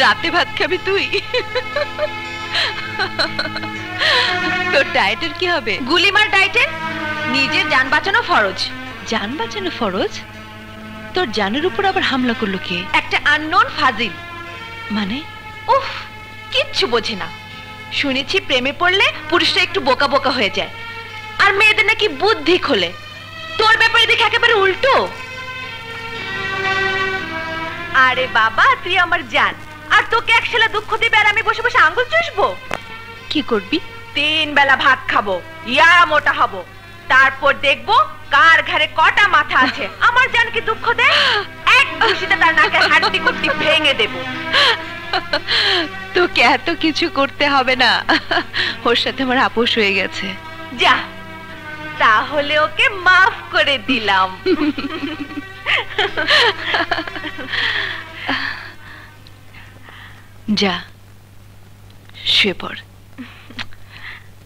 রাতে ভাত খাবি তুই? তোর ডায়েটের কি হবে? গুলিমার ডায়েটের? নিজের জান বাঁচানো ফরজ। জান বাঁচানো ফরজ? তোর জানের উপর আবার হামলা করলো কে? একটা আননোন ফাজিল। মানে? উফ, কিচ্ছু বোঝে না। শুনেছি প্রেমে পড়লে পুরুষরা একটু বোকা বোকা হয়ে যায়, আর মেয়েদের নাকি বুদ্ধি খোলে। তোর ব্যাপারে দেখে একেবারে উল্টো। আরে বাবা, তুই আমার জান, আর তোকে একশালা দুঃখ দিবে আর আমি বসে বসে আঙ্গুল চুষবো? কি করবি? 3 বেলা ভাত খাবো, ইয়া মোটা হব, তারপর দেখবো কার ঘরে কটা মাথা আছে। আমার জানকে দুঃখ দে, এক ঘুষিতে তার নাকের হাড্ডি কুড্ডি ভেঙে দেব। তোকে এত কিছু করতে হবে না, ওর সাথে আমার আপোষ হয়ে গেছে। যা, তাহলে ওকে মাফ করে দিলাম। যা, শুয়ে পড়,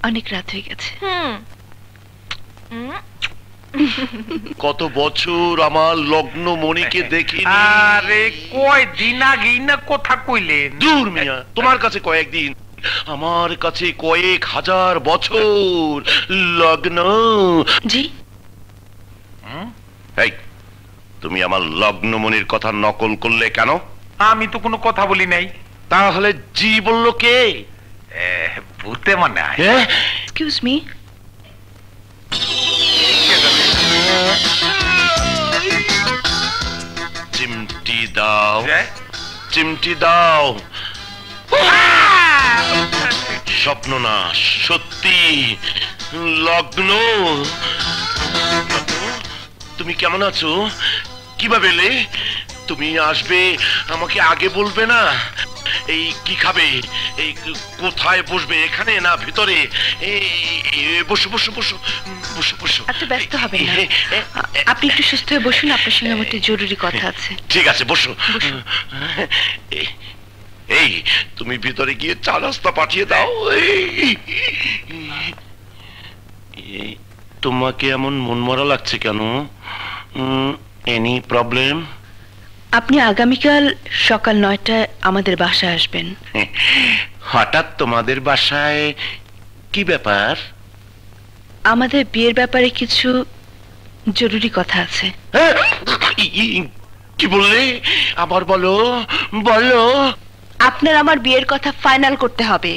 অনেক রাত হয়ে গেছে। কত বছর আমার লগ্ন মণিকে দেখিনি। আরে কয়দিন আগেই না কথা কইলেন। দূর মিয়া, তোমার কাছে কয়েকদিন, আমার কাছে কয়েক হাজার বছর লগ্ন। জি? এই, তুমি আমার লগ্ন মণির কথা নকল করলে কেন? আমি তো কোনো কথা বলি নাই। তাহলে জি বললো কে? ভূতে মনে হয়। Excuse me. চিমটি দাও, চিমটি দাও। স্বপ্ন না, সত্যি লগ্ন। তুমি কেমন আছো? কিভাবে এলে? তুমি আসবে, আমাকে আগে বলবে না? এই কি খাবে? এই কোথায় বসবে? এখানে না ভিতরে? বসো বসো বসো বসো বসো। এত ব্যস্ত হবেন না, আপনি একটু সুস্থ হয়ে বসুন, আপনার সঙ্গে আমার একটু জরুরি কথা আছে। ঠিক আছে, বসো। এই, তুমি ভিতরে গিয়ে চা নাস্তা পাঠিয়ে দাও। তোমাকে এমন মনমরা লাগছে কেন? Any problem? আপনি আগামীকাল সকাল 9টায় আমাদের বাসায় আসবেন। হঠাৎ তোমাদের বাসায়? কি ব্যাপার? আমাদের বিয়ের ব্যাপারে কিছু জরুরি কথা আছে। কি বললে? আবার বলো, বলো। আপনার আমার বিয়ের কথা ফাইনাল করতে হবে,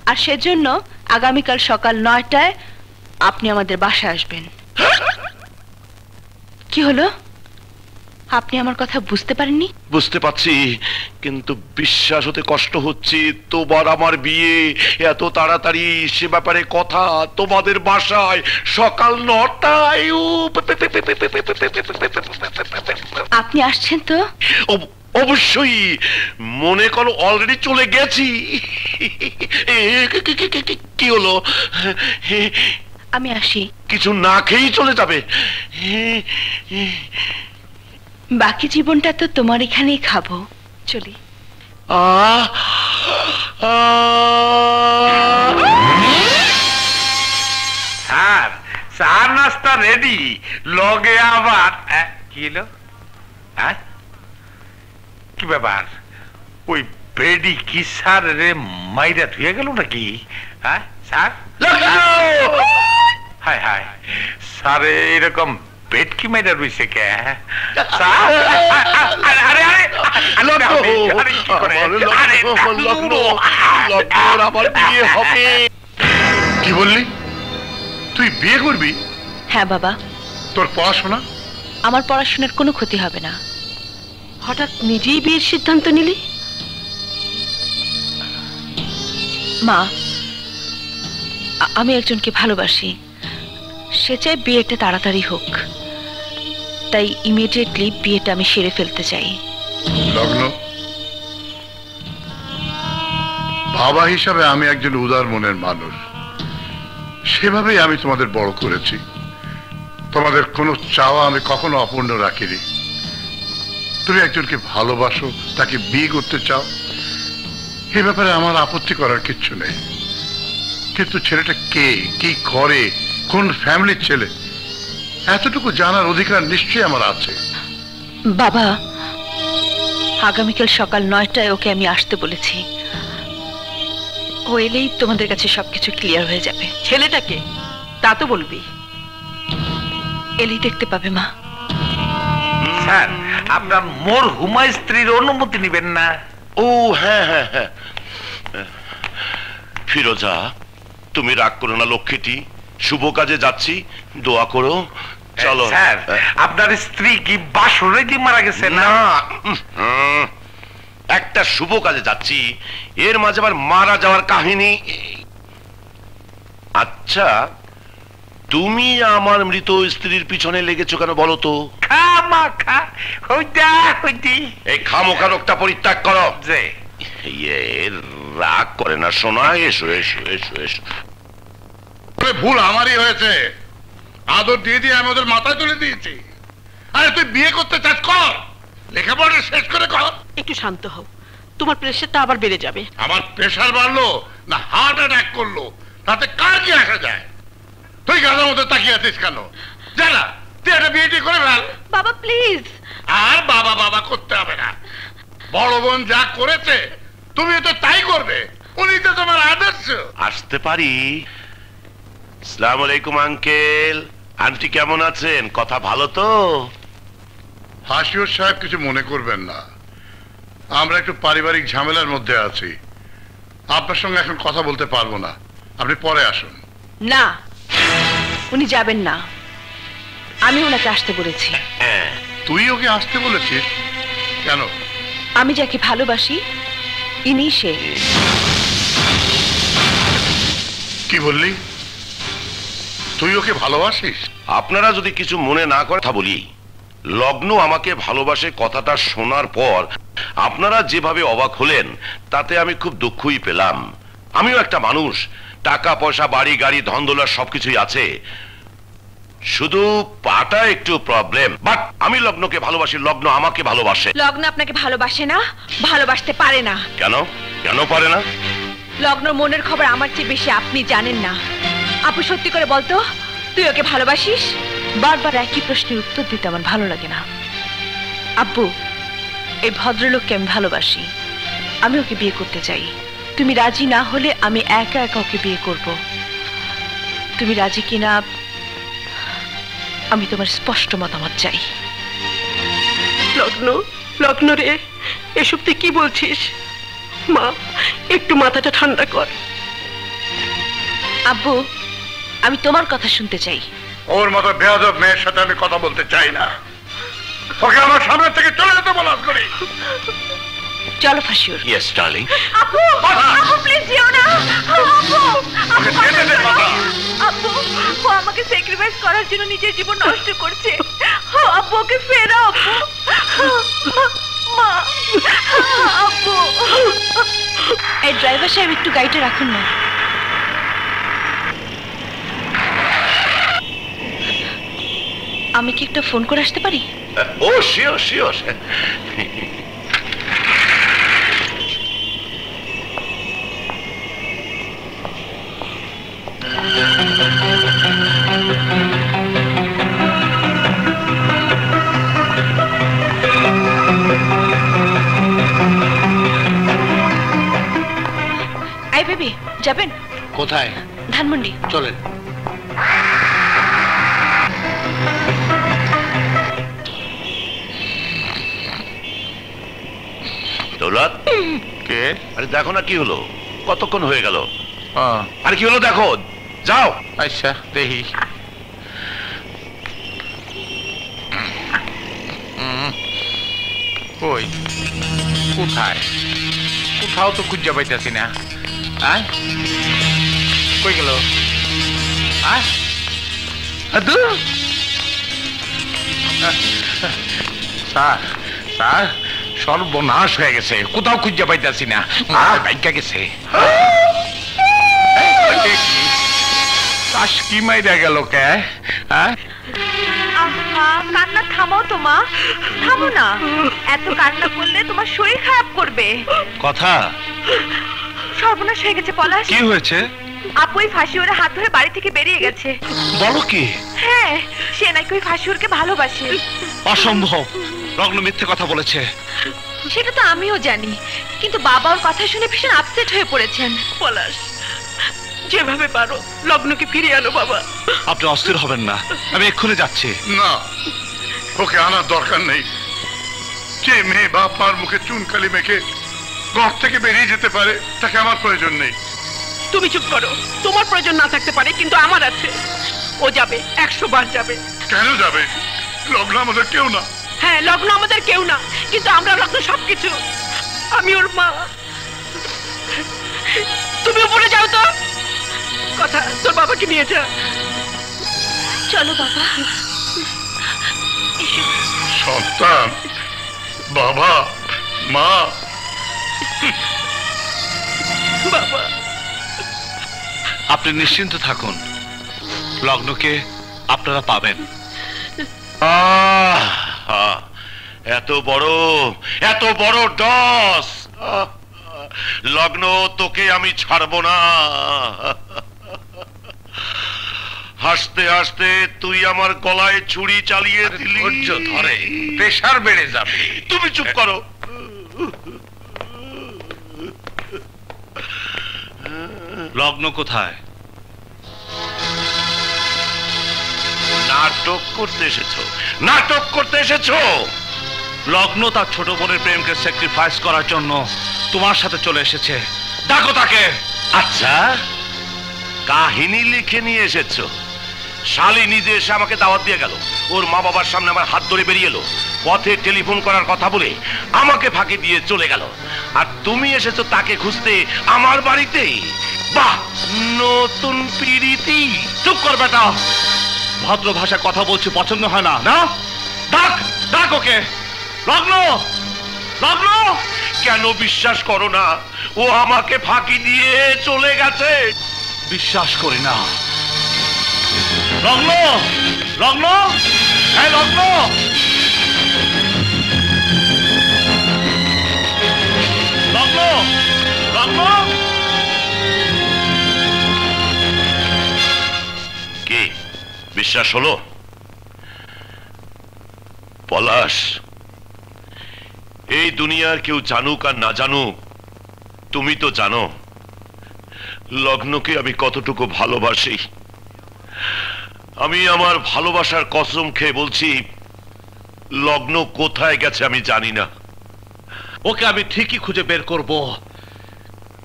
আর সেজন্য আগামীকাল সকাল 9টায় আপনি আমাদের বাসায় আসবেন। কি হলো? আপনি আমার কথা বুঝতে পারেননি? বুঝতে পারছি, কিন্তু বিশ্বাস হতে কষ্ট হচ্ছে। তোমার আমার বিয়ে এত তাড়াতাড়ি, সে ব্যাপারে কথা তোমাদের বাসায় সকাল 9টায়। আপনি আসছেন তো? অবশ্যই, মনে করো অলরেডি চলে গেছি। কি হলো? আমি আসি। কিছু না খেয়েই চলে যাবে? বাকি জীবনটা তো তোমার এখানেই খাবো, চলি। স্যার, চা নাস্তা রেডি, লগে আবার কি হলো? হ্যাঁ, কি ব্যাপার? ওই বেডি কি স্যার রে মাইরা ধুয়ে গেল নাকি? হ্যাঁ স্যার, হায় হায়, স্যার এরকম বেড কি মাইরা রইছে কে? স্যার, আরে আরে আরে কি করে? আমার বিয়ে হবে। কি বললি? তুই বিয়ে করবি? হ্যাঁ বাবা। তোর পড়াশোনা? আমার পড়াশোনার কোনো ক্ষতি হবে না। হঠাৎ নিজেই বিয়ের সিদ্ধান্ত নিলি? মা, আমি একজনকে ভালোবাসি, সে চায় বিয়েটা তাড়াতাড়ি হোক, তাই ইমিডিয়েটলি বিয়েটা আমি সেরে ফেলতে চাই। লগ্ন, বাবা হিসাবে আমি একজন উদার মনের মানুষ, সেভাবেই আমি তোমাদের বড় করেছি। তোমাদের কোনো চাওয়া আমি কখনো অপূর্ণ রাখিনি। তুমি একজনকে ভালোবাসো, তাকে বিয়ে করতে চাও, এই ব্যাপারে আমার আপত্তি করার কিচ্ছু নেই। কিন্তু ছেলেটা কে, কি করে, কোন ফ্যামিলির ছেলে, এতটুকু জানার অধিকার নিশ্চয়ই আমার আছে। বাবা, আগামীকাল সকাল 9টায় ওকে আমি আসতে বলেছি। ও এলেই তোমাদের কাছে সবকিছু ক্লিয়ার হয়ে যাবে। ছেলেটাকে তা তো বলবি। এলেই দেখতে পাবে মা। স্যার, আপনার মোর হুমায় স্ত্রীর অনুমতি নেবেন না? ও হ্যাঁ হ্যাঁ হ্যাঁ, ফিরোজা তুমি রাগ করো না লক্ষ্মীটি, শুভ কাজে যাচ্ছি, দোয়া করো। চলো। স্যার, আপনার স্ত্রী কি বাসরে কি মারা গেছে? না, একটা শুভ কাজে যাচ্ছি, এর মাঝে আবার মারা যাওয়ার কাহিনী। আচ্ছা, তুমি আমার মৃত স্ত্রীর পিছনে লেগেছো কেন বলো তো? খামাখা হইতা হইতি। এই খামোখা রোগটা পরিত্যাগ করো। যে রাগ করে না সোনা, এসো এসো এসো এসো। ভুল আমারই হয়েছে, আদর দিয়ে দিয়ে আমি ওদের মাথায় তুলে দিয়েছি। আরে তুই বিয়ে করতে চাস, কর, লেখাপড়া শেষ করে কর। একটু শান্ত হও, তোমার প্রেশারটা আবার বেড়ে যাবে। আমার প্রেশার বাড়লো না হার্ট অ্যাটাক করলো, তাতে কার কি আসা যায়? তুই গাধার মতো তাকিয়ে আছিস কেন? জানা তুই একটা বিয়েটি করে ফেল। বাবা প্লিজ। আর বাবা বাবা করতে হবে না, বড় বোন যা করেছে তুমি তো তাই করবে, উনি তো তোমার আদর্শ। আসতে পারি? আসসালামু আলাইকুম আঙ্কেল, আন্টি কেমন আছেন? কথা ভালো তো? হাসিউর সাহেব কিছু মনে করবেন না, আমরা একটু পারিবারিক ঝামেলার মধ্যে আছি, আপনার সঙ্গে এখন কথা বলতে পারবো না, আপনি পরে আসুন। না, উনি যাবেন না, আমি ওনাকে আসতে বলেছি। তুই ওকে আসতে বলেছিস কেন? আমি যাকে ভালোবাসি ইনি সে। কি বললি? তুই ওকে ভালোবাসিস? আপনারা যদি কিছু মনে না করে কথা বলি, লগ্ন আমাকে ভালোবাসে কথাটা শোনার পর আপনারা যেভাবে অবাক হলেন তাতে আমি খুব দুঃখই পেলাম। আমিও একটা মানুষ, টাকা পয়সা বাড়ি গাড়ি ধনদৌলত সবকিছুই আছে, শুধু পাটা একটু প্রবলেম। বাট আমি লগ্নকে ভালোবাসি, লগ্ন আমাকে ভালোবাসে। লগ্ন আপনাকে ভালোবাসে না, ভালোবাসতে পারে না। কেন? কেন পারে না? লগ্নর মনের খবর আমার চেয়ে বেশি আপনি জানেন না। আপু সত্যি করে বলতো, তুই ওকে ভালোবাসিস? বারবার একই প্রশ্নের উত্তর দিতে আমার ভালো লাগে না। আব্বু, এই ভদ্রলোককে আমি ভালোবাসি, আমি ওকে বিয়ে করতে চাই। তুমি রাজি না হলে আমি একা একা ওকে বিয়ে করব। তুমি রাজি কিনা আমি তোমার স্পষ্ট মতামত চাই। লগ্ন, লগ্ন রে, এসব তুই কি বলছিস? মা, একটু মাথাটা ঠান্ডা কর। আব্বু, আমি তোমার কথা শুনতে চাই। ওর মতো বেয়াদব মেয়ের সাথে আমি কথা বলতে চাই না। ওকে আমার সামনে থেকে চলে যেতে বলো করি। চলো ফাঁসিওর। Yes darling. আপু আপু প্লিজ যেও না। আপু ওকে যেতে দে বাবা। আপু ও আমাকে স্যাক্রিফাইস করার জন্য নিজের জীবন নষ্ট করছে। আপু ওকে ফেরাও আপু। মা আপু। এই ড্রাইভার সাহেব একটু গাড়িটা রাখুন না। আমি কি একটা ফোন করে আসতে পারি? ও শিওর শিওর। আই বেবি যাবেন? কোথায়? ধানমন্ডি। চলেন। দৌলত কে? আরে দেখো না কি হলো, কতক্ষণ হয়ে গেল। ও, আরে কি হলো দেখো, যাও। আচ্ছা দেখি। কই কোথায়? কোথাও তো খুঁজে পাইতেছি না। আয় কই গেল? আয় স্যার স্যার সর্বনাশ হয়ে গেছে, কোথাও খুঁজে পাইতেছি না। বাইকা গেছে। তাস কি মাইরা গেল কে? হ্যাঁ কান্না থামাও তো মা, থামো না। এত কান্না করলে তোমার শরীর খারাপ করবে। কথা সর্বনাশ হয়ে গেছে পলাশ। কি হয়েছে? আপুই ফাঁসিওরে হাত ধরে বাড়ি থেকে বেরিয়ে গেছে। বলো কি? হ্যাঁ, সে নাকি ওই ফাঁসিওরকে ভালোবাসে। অসম্ভব, রগ্ন মিথ্যে কথা বলেছে। সেটা তো আমিও জানি, কিন্তু বাবা ওর কথা শুনে ভীষণ আপসেট হয়ে পড়েছেন। পলাশ, যেভাবে পারো লগ্নকে ফিরিয়ে আনো বাবা। আপনি অস্থির হবেন না, আমি এক্ষুনি যাচ্ছি। না, ওকে আনার দরকার নেই। যে মেয়ে বাপ মার মুখে চুনকালি মেখে ঘর থেকে বেরিয়ে যেতে পারে, তাকে আমার প্রয়োজন নেই। তুমি চুপ করো, তোমার প্রয়োজন না থাকতে পারে, কিন্তু আমার আছে। ও যাবে, 100 বার যাবে। কেন যাবে? লগ্ন আমাদের কেউ না। হ্যাঁ, লগ্ন আমাদের কেউ না, কিন্তু আমরা লগ্ন সবকিছু। আমি ওর মা। তুমি উপরে যাও তো। কথা, তোর বাবাকে নিয়ে যা। চলো বাবা। সন্তান, বাবা, মা। বাবা, আপনি নিশ্চিন্ত থাকুন, লগ্নকে আপনারা পাবেন। এত বড় ডস। লগ্ন, তোকে আমি ছাড়বো না। হাসতে হাসতে তুই আমার গলায় ছুরি চালিয়ে দিলি। ধৈর্য ধরে, প্রেশার বেড়ে যাবে। তুমি চুপ করো। লগ্ন কোথায়? নাটক করতে এসেছো, নাটক করতে এসেছো। লগ্ন তার ছোট বোনের প্রেমকে স্যাক্রিফাইস করার জন্য তোমার সাথে চলে এসেছে। ডাকো তাকে। আচ্ছা, কাহিনী লিখে নিয়ে এসেছো। শালি নিজে এসে আমাকে দাওয়াত দিয়ে গেল, ওর মা বাবার সামনে আমার হাত ধরে বেরিয়ে এলো, পথে টেলিফোন করার কথা বলে আমাকে ফাঁকি দিয়ে চলে গেল। আর তুমি এসেছো তাকে খুঁজতে আমার বাড়িতে। বাহ, নতুন পিরিতি। চুপ কর বেটা, ভদ্র ভাষায় কথা বলছি পছন্দ হয় না? না, ডাক ডাক ওকে। লগ্ন, লগ্ন। কেন বিশ্বাস করো না? ও আমাকে ফাঁকি দিয়ে চলে গেছে। বিশ্বাস করি না। লগ্ন, লগ্ন, হ্যাঁ লগ্ন। লগ্ন, লগ্ন। কি বিশ্বাস হলো? পলাশ, এই দুনিয়ার কেউ জানুক আর না জানুক, তুমি তো জানো লগ্নকে আমি কতটুকু ভালোবাসি। আমি আমার ভালোবাসার কসম খেয়ে বলছি, লগ্ন কোথায় গেছে আমি জানি না। ওকে আমি ঠিকই খুঁজে বের করব,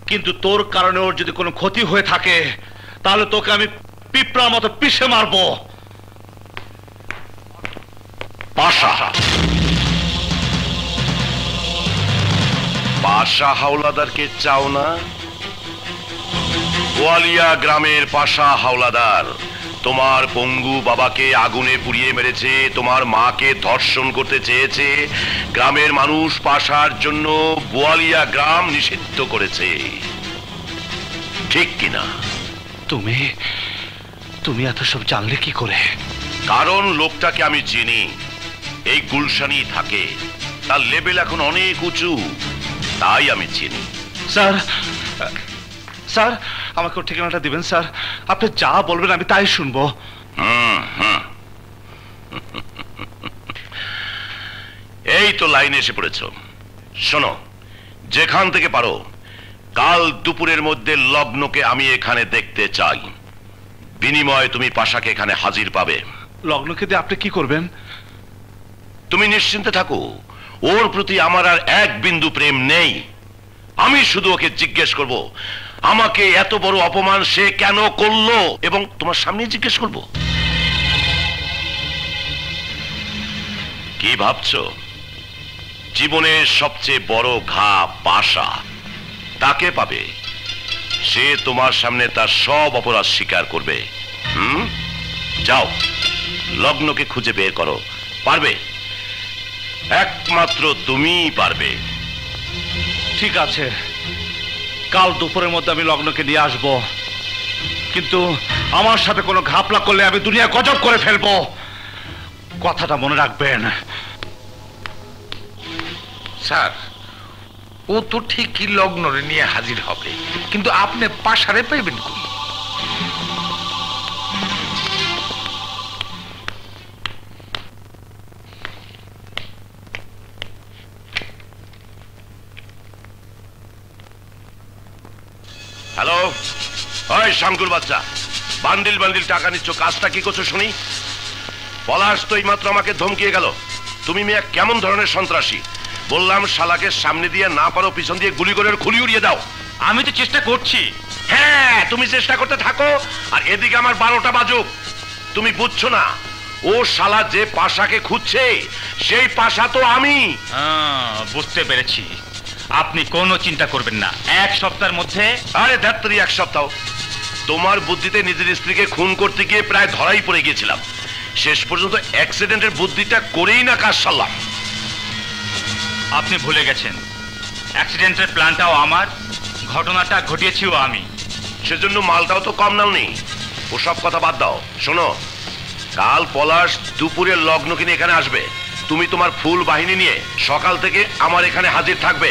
কিন্তু তোর কারণে ওর যদি কোনো ক্ষতি হয়ে থাকে তাহলে তোকে আমি পিঁপড়ার মতো পিষে মারবো। পাশা পাশা হাওলাদারকে চাও না? গোয়ালিয়া গ্রামের পাশা হাওলাদার তোমার পঙ্গু বাবাকে আগুনে পুড়িয়ে মেরেছে, তোমার মাকে ধর্ষণ করতে চেয়েছে। গ্রামের মানুষ পাশার জন্য গোয়ালিয়া গ্রাম নিষিদ্ধ করেছে, ঠিক কিনা? তুমি তুমি এত সব জানলে কি করে? কারণ লোকটাকে আমি চিনি, এই গুলশানি থাকে, তার লেভেল এখন অনেক উঁচু, তাই আমি চিনি। স্যার, স্যার আমাকে ওর ঠিকানাটা দিবেন স্যার। আপনি যা বলবেন আমি তাই শুনবো। এই তো লাইনে এসে পড়েছ। শোনো, যেখান থেকে পারো কাল দুপুরের মধ্যে লগ্নকে আমি এখানে দেখতে চাই। বিনিময়ে তুমি পাশাকে এখানে হাজির পাবে। লগ্নকে দিয়ে আপনি কি করবেন? তুমি নিশ্চিন্তে থাকো, ওর প্রতি আমার আর এক বিন্দু প্রেম নেই। আমি শুধু ওকে জিজ্ঞেস করব আমাকে এত বড় অপমান সে কেন করলো, এবং তোমার সামনে জিজ্ঞেস করব। কি ভাবছো? জীবনের সবচেয়ে বড় ঘা পাশা, তাকে পাবে। সে তোমার সামনে তার সব অপরাধ স্বীকার করবে। যাও, লগ্নকে খুঁজে বের করো। পারবে? একমাত্র তুমিই পারবে। ঠিক আছে, কাল দুপুরের মধ্যে আমি লগ্নকে নিয়ে আসবো, কিন্তু আমার সাথে কোনো ঘাপলা করলে আমি দুনিয়া গজব করে ফেলবো। কথাটা মনে রাখবেন। স্যার, ও তো ঠিকই লগ্নরে নিয়ে হাজির হবে, কিন্তু আপনি পাশারে পাইবেন কই? হ্যালো, ওই শামকুর বাচ্চা, বান্ডিল বান্ডিল টাকা নিচ্ছ, কাজটা কি করছো শুনি? পলাশ তো এইমাত্র আমাকে ধমকিয়ে গেল। তুমি মেয়ে কেমন ধরনের সন্ত্রাসী? বললাম শালাকে সামনে দিয়ে না পারো পিছন দিয়ে গুলি করে খুলি উড়িয়ে দাও। আমি তো চেষ্টা করছি। হ্যাঁ, তুমি চেষ্টা করতে থাকো, আর এদিকে আমার 12টা বাজুক। তুমি বুঝছো না, ও শালা যে পাশাকে খুঁজছে সেই পাশা তো আমি। বুঝতে পেরেছি, আপনি কোনো চিন্তা করবেন না, 1 সপ্তাহের মধ্যে। আরে ধ্যাত্তরি, 1 সপ্তাহ? তোমার বুদ্ধিতে নিজের স্ত্রীকে খুন করতে গিয়ে প্রায় ধরাই পড়ে গিয়েছিলাম। শেষ পর্যন্ত অ্যাক্সিডেন্টের বুদ্ধিটা করেই না কাজ সারলাম। আপনি ভুলে গেছেন, অ্যাক্সিডেন্টের প্ল্যানটাও আমার, ঘটনাটা ঘটিয়েছিও আমি। সেজন্য মালটাও তো কম নাও নেই। ওসব কথা বাদ দাও। শোনো, কাল পলাশ দুপুরের লগ্ন কিনে এখানে আসবে। তুমি তোমার ফুল বাহিনী নিয়ে সকাল থেকে আমার এখানে হাজির থাকবে।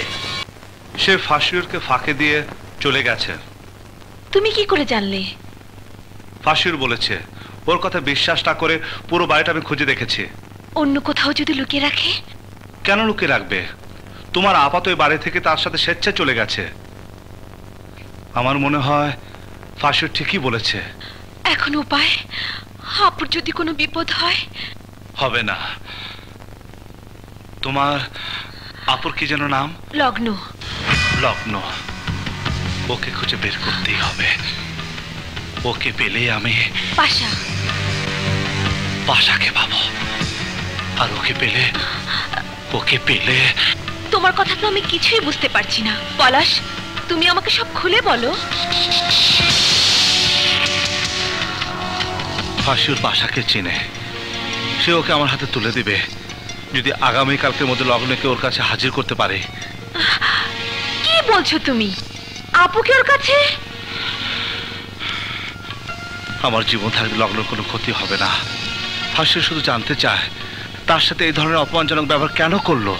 সে ফাঁসিরকে ফাঁকে দিয়ে চলে গেছে। তুমি কি করে জানলে? ফাঁসির বলেছে। ওর কথা বিশ্বাস না করে পুরো বাড়িটা আমি খুঁজে দেখেছি। অন্য কোথাও যদি লুকিয়ে রাখে? কেন লুকিয়ে রাখবে? তোমার আপাতত এই বাড়ি থেকে তার সাথে স্বেচ্ছায় চলে গেছে। আমার মনে হয় ফাঁসির ঠিকই বলেছে। এখন উপায়? আপুর যদি কোনো বিপদ হয়? হবে না। তোমার আপুর কি যেন নাম? লগ্ন। লগ্ন। ওকে খুঁজে বের করতেই হবে। ওকে পেলে আমি পাশা। পাশাকে পাবো, আর ওকে পেলে তোমার কথা তো আমি কিছুই বুঝতে পারছি না। পলাশ, তুমি আমাকে সব খুলে বলো। ফাঁসির পাশাকে চিনে, সে ওকে আমার হাতে তুলে দিবে যদি আগামীকালকের মধ্যে লগ্নকে ওর কাছে হাজির করতে পারে। কি বলছো তুমি? আপুকে ওর কাছে? আমার জীবন থাকবে লগ্নের কোনো ক্ষতি হবে না। ফাঁসি শুধু জানতে চায় তার সাথে এই ধরনের অপমানজনক ব্যবহার কেন করলো।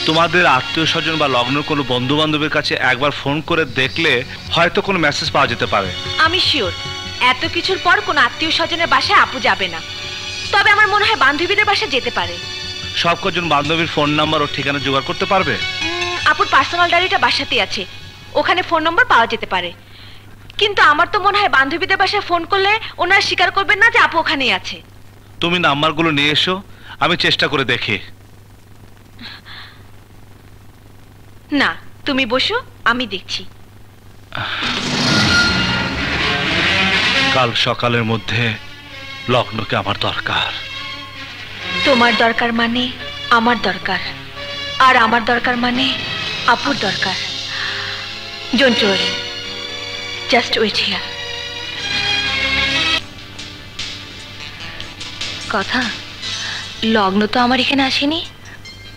তোমাদের আত্মীয় স্বজন বা লগ্নের কোনো বন্ধু বান্ধবের কাছে একবার ফোন করে দেখলে হয়তো কোনো মেসেজ পাওয়া যেতে পারে। আমি শিওর এত কিছুর পর কোন আত্মীয় স্বজনের বাসায় আপু যাবে না, তবে আমার মনে হয় বান্ধবীদের বাসায় যেতে পারে। সব কজন বান্ধবীর ফোন নাম্বার ও ঠিকানা জোগাড় করতে পারবে? আপুর পার্সোনাল ডায়েরিটা বাসাতেই আছে, ওখানে ফোন নম্বর পাওয়া যেতে পারে। কিন্তু আমার তো মনে হয় বান্ধবীদের বাসায় ফোন করলে ওনারা স্বীকার করবেন না যে আপু ওখানেই আছে। তুমি নাম্বারগুলো নিয়ে এসো, আমি চেষ্টা করে দেখি। না, তুমি বসো, আমি দেখছি। কাল সকালের মধ্যে লগ্নকে আমার দরকার। তোমার দরকার মানে আমার দরকার, আর আমার দরকার মানে আপুর দরকার। Don't worry, just wait here. কথা, লগ্ন তো আমার এখানে আসেনি,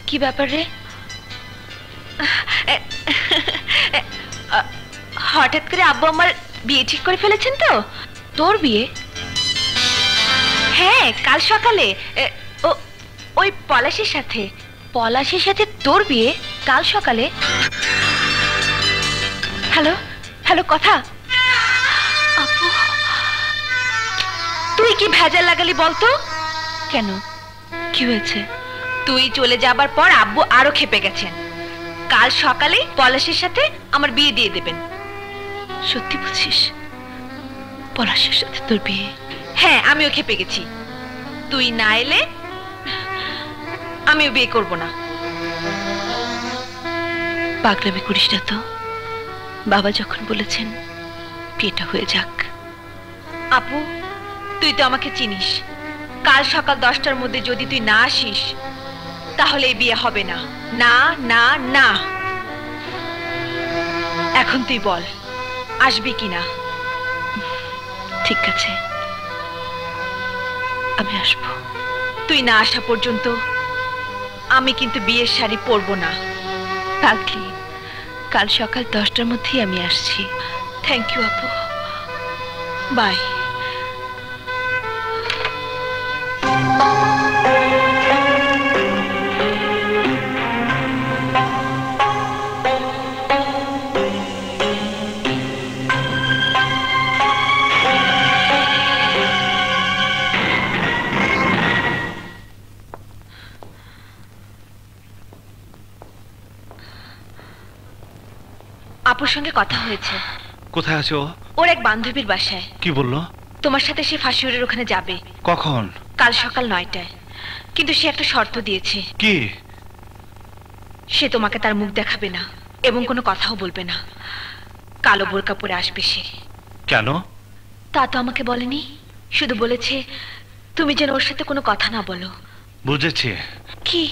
কি ব্যাপার রে? হঠাৎ করে আব্বু আমার বিয়ে ঠিক করে ফেলেছেন তো? তোর বিয়ে? হ্যাঁ, কাল সকালে ওই পলাশের সাথে। পলাশের সাথে তোর বিয়ে কাল সকালে? হ্যালো হ্যালো, কথা। আপু, তুই কি ভেজাল লাগালি বলতো? কেন, কি হয়েছে? তুই চলে যাবার পর আব্বু আরো খেপে গেছেন। কাল সকালে পলাশের সাথে আমার বিয়ে দিয়ে দেবেন। সত্যি বলছিস? পলাশের সাথে তোর বিয়ে? হ্যাঁ, আমিও খেপে গেছি। তুই না এলে আমিও বিয়ে করব না। পাগলামি করিস না তো, বাবা যখন বলেছেন বিয়েটা হয়ে যাক। আপু, তুই তো আমাকে চিনিস। কাল সকাল 10টার মধ্যে যদি তুই না আসিস তাহলে এই বিয়ে হবে না। না না না। এখন তুই বল, আসবি কিনা? ঠিক আছে, আমি আসব। তুই না আসা পর্যন্ত আমি কিন্তু বিয়ের শাড়ি পরবো না। পাগলি, কাল সকাল 10টার মধ্যেই আমি আসছি। থ্যাংক ইউ আপু, বাই। আপুর সঙ্গে কথা হয়েছে। কোথায় আছে ও? ওর এক বান্ধবীর বাসায়। কি বললো? তোমার সাথে সে ফাঁসিউরের ওখানে যাবে। কখন? কাল সকাল 9টায়। কিন্তু সে একটা শর্ত দিয়েছে। কি? সে তোমাকে তার মুখ দেখাবে না এবং কোনো কথাও বলবে না। কালো বোরকা পরে আসবে সে। কেন? তা তো আমাকে বলেনি, শুধু বলেছে তুমি যেন ওর সাথে কোনো কথা না বলো। বুঝেছি। কি?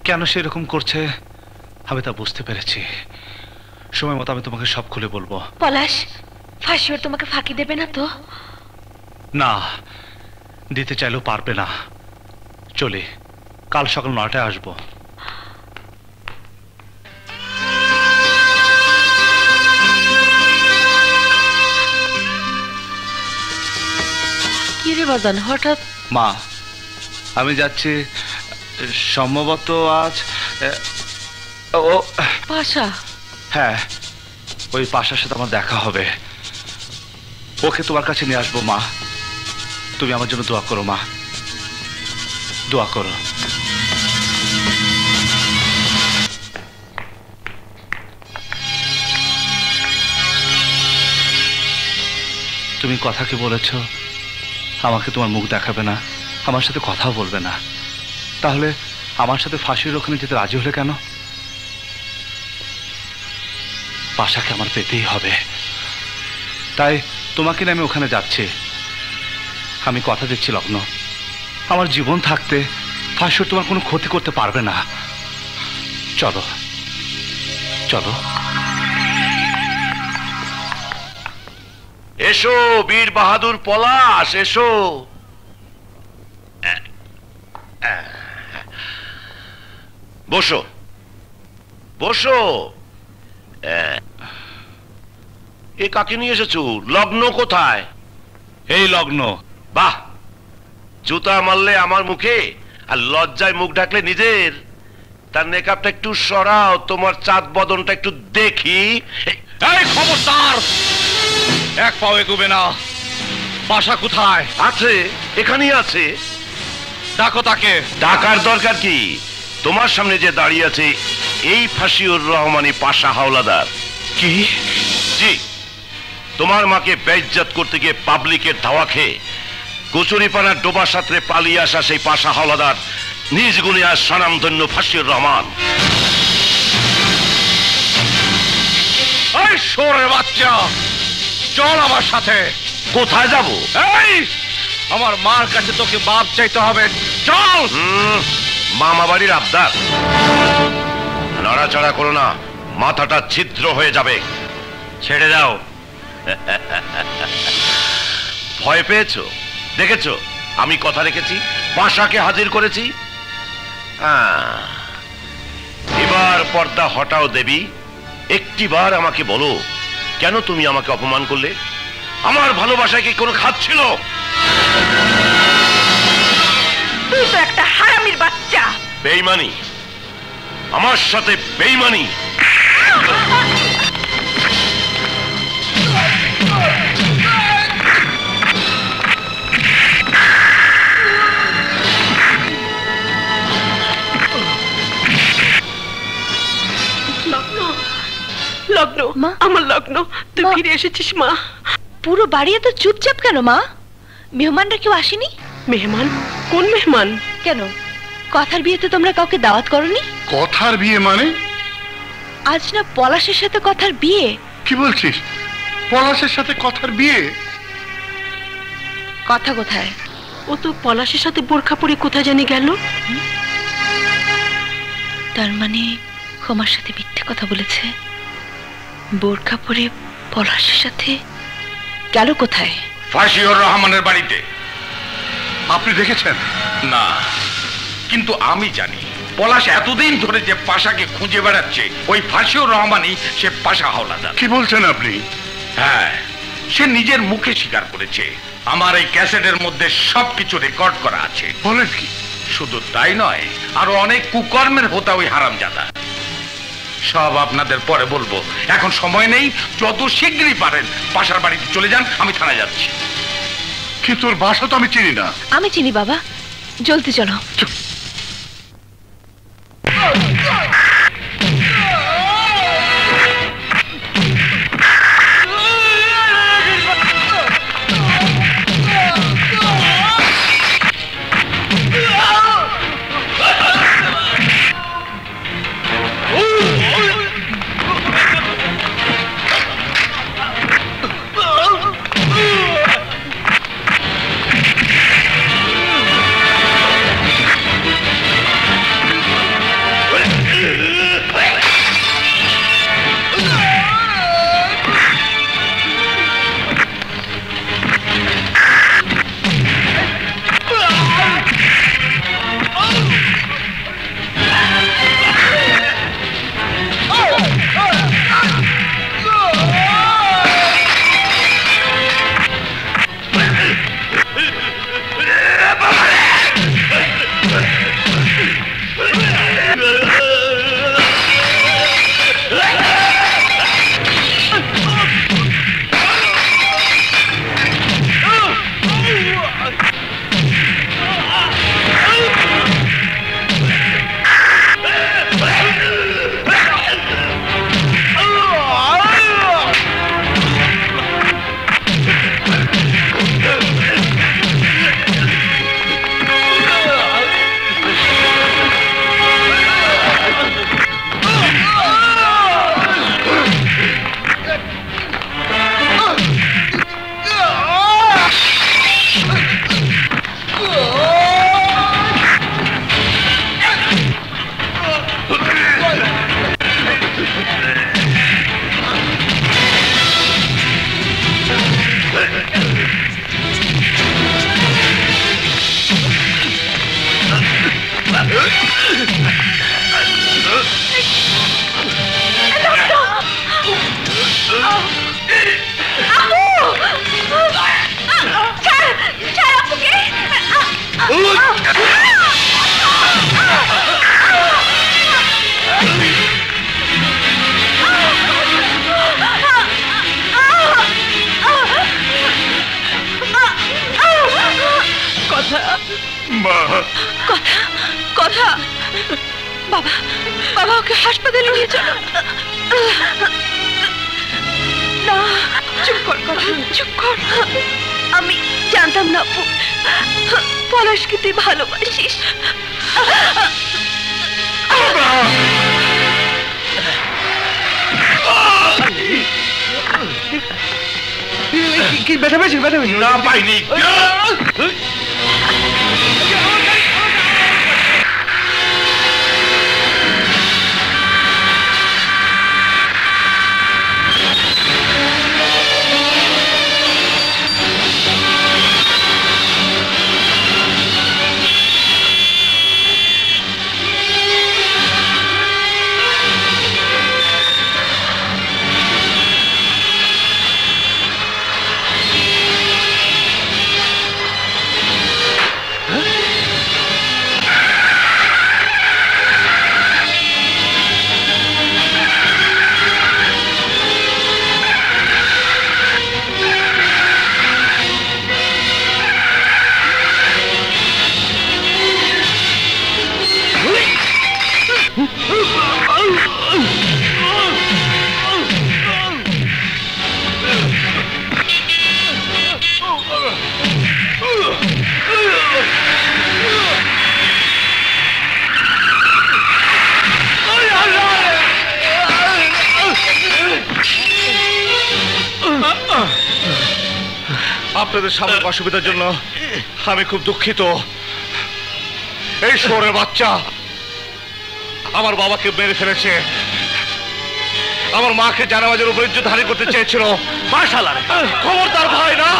কেন সে এরকম করছে আমি তা বুঝতে পেরেছি। সময় মতো আমি তোমাকে সব খুলে বলবো। পলাশ, ফাঁসিউর তোমাকে ফাঁকি দেবে না তো? না, দিতে চাইলেও পারবে না। চলি, কাল সকাল 9টায় আসবো। কি রে বাদান, হঠাৎ? মা, আমি যাচ্ছি সম্ভবত আজ। ও পাশা? হ্যাঁ, ওই পাশার সাথে আমার দেখা হবে। ওকে তোমার কাছে নিয়ে আসবো। মা, তুমি আমার জন্য দোয়া করো। মা, দোয়া করো। তুমি কথা কি বলেছো? আমাকে তোমার মুখ দেখাবে না, আমার সাথে কথাও বলবে না। তাহলে আমার সাথে ফাঁসির ওখানে যেতে রাজি হলে কেন? পাশাকে আমার পেতেই হবে, তাই তোমাকে নিয়ে আমি ওখানে যাচ্ছি। আমি কথা দিচ্ছি লগ্ন, আমার জীবন থাকতে ফাঁসির তোমার কোনো ক্ষতি করতে পারবে না। চলো চলো। এসো বীর বাহাদুর পলাশ, এসো। বসো বসো। এ কাকে নিয়ে এসেছো? লগ্ন কোথায়? এই লগ্ন। বাহ, জুতা মারলে আমার মুখে আর লজ্জায় মুখ ঢাকলে নিজের। তার মেকআপটা একটু সরাও, তোমার চাঁদ বদনটা একটু দেখি। এই খবরদার, এক পাও এগোবে না। পাশা কোথায়? আছে, এখানেই আছে। ডাকো তাকে। ডাকার দরকার কি? তোমার সামনে যে দাঁড়িয়ে আছে এই ফাঁসিউর রহমানি পাশা হাওলাদার। কি? জি, তোমার মাকে বেইজ্জত করতে গিয়ে পাবলিকের ধাওয়া খেয়ে কচুরিপানার ডোবা সাঁতরে পালিয়ে আসা সেই পাশা হাওলাদার নিজ গুণে আর স্বনামধন্য ফাঁসিউর রহমান। এই শোরের বাচ্চা, চল আমার সাথে। কোথায় যাব? এই, আমার মার কাছে তোকে বাপ চাইতে হবে। চল। মামা বাড়ির আবদার? নড়াচড়া করো না, মাথাটা ছিদ্র হয়ে যাবে। ছেড়ে দাও। ভয় পেয়েছো? দেখেছো আমি কথা রেখেছি, পাশাকে হাজির করেছি। এবার পর্দা হটাও দেবী। একটিবার আমাকে বলো, কেন তুমি আমাকে অপমান করলে? আমার ভালোবাসায় কি কোনো খাত ছিল? তুই তো একটা হারামির বাচ্চা। বেঈমানি, আমার সাথে বেঈমানি। লগ্ন, মা? আমার লগ্ন, তুই মা? ফিরে এসেছিস মা। পুরো বাড়ি এত চুপচাপ কেন মা? মেহমানরা কেউ আসেনি? মেহমান? কোন মেহমান? কেন, কথার বিয়েতে তোমরা কাউকে দাওয়াত করনি? কথার বিয়ে মানে? আজ না পলাশের সাথে কথার বিয়ে। কি বলছিস? পলাশের সাথে কথার বিয়ে? কথা কোথায়? ও তো পলাশের সাথে বোরখা পরে কোথায় জানি গেল। তার মানে ক্ষমার সাথে মিথ্যে কথা বলেছে। বোরখা পরে পলাশের সাথে গেল কোথায়? ফাঁসিউর রহমানের বাড়িতে। আপনি দেখেছেন? না, কিন্তু আমি জানি পলাশ এতদিন ধরে যে পাশাকে খুঁজে বেড়াচ্ছে, ওই ফাঁসিউর রহমানই সে পাশা হাওলাদার। কি বলছেন আপনি? হ্যাঁ, সে নিজের মুখে স্বীকার করেছে। আমার এই ক্যাসেটের মধ্যে সবকিছু রেকর্ড করা আছে। বলেন কি? শুধু তাই নয়, আরো অনেক কুকর্মের হোতা ওই হারামজাদা। সব আপনাদের পরে বলবো, এখন সময় নেই। যত শীঘ্রই পারেন পাশার বাড়িতে চলে যান, আমি থানায় যাচ্ছি। কি তোর বাসা তো আমি চিনি না। আমি চিনি বাবা, জলদি চলো। কথা বাবা, বাবা ওকে হাসপাতালে নিয়ে চলো। না, চুপ কর কথা, চুপ কর। আমি জানতাম না পলাশকে তুই ভালোবাসিস। কি ব্যথা পেয়েছিস? ব্যথা পেয়েছিস? না পাইনি। আপনাদের সাময়িক অসুবিধার জন্য আমি খুব দুঃখিত। এই শোরের বাচ্চা আমার বাবাকে মেরে ফেলেছে, আমার মাকে জানাবাজের উপর ইজ্জতহানি করতে চেয়েছিল। মাশাআল্লাহ, খবরদার ভাই, না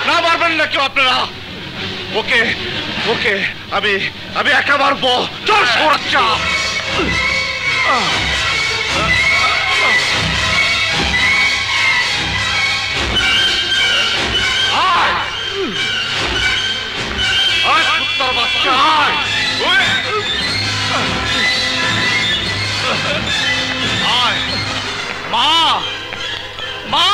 না মারবেন না কেউ আপনারা। ওকে ওকে আমি একা মারবো। চল শোরাচ্চা। বাচ্চা মা মা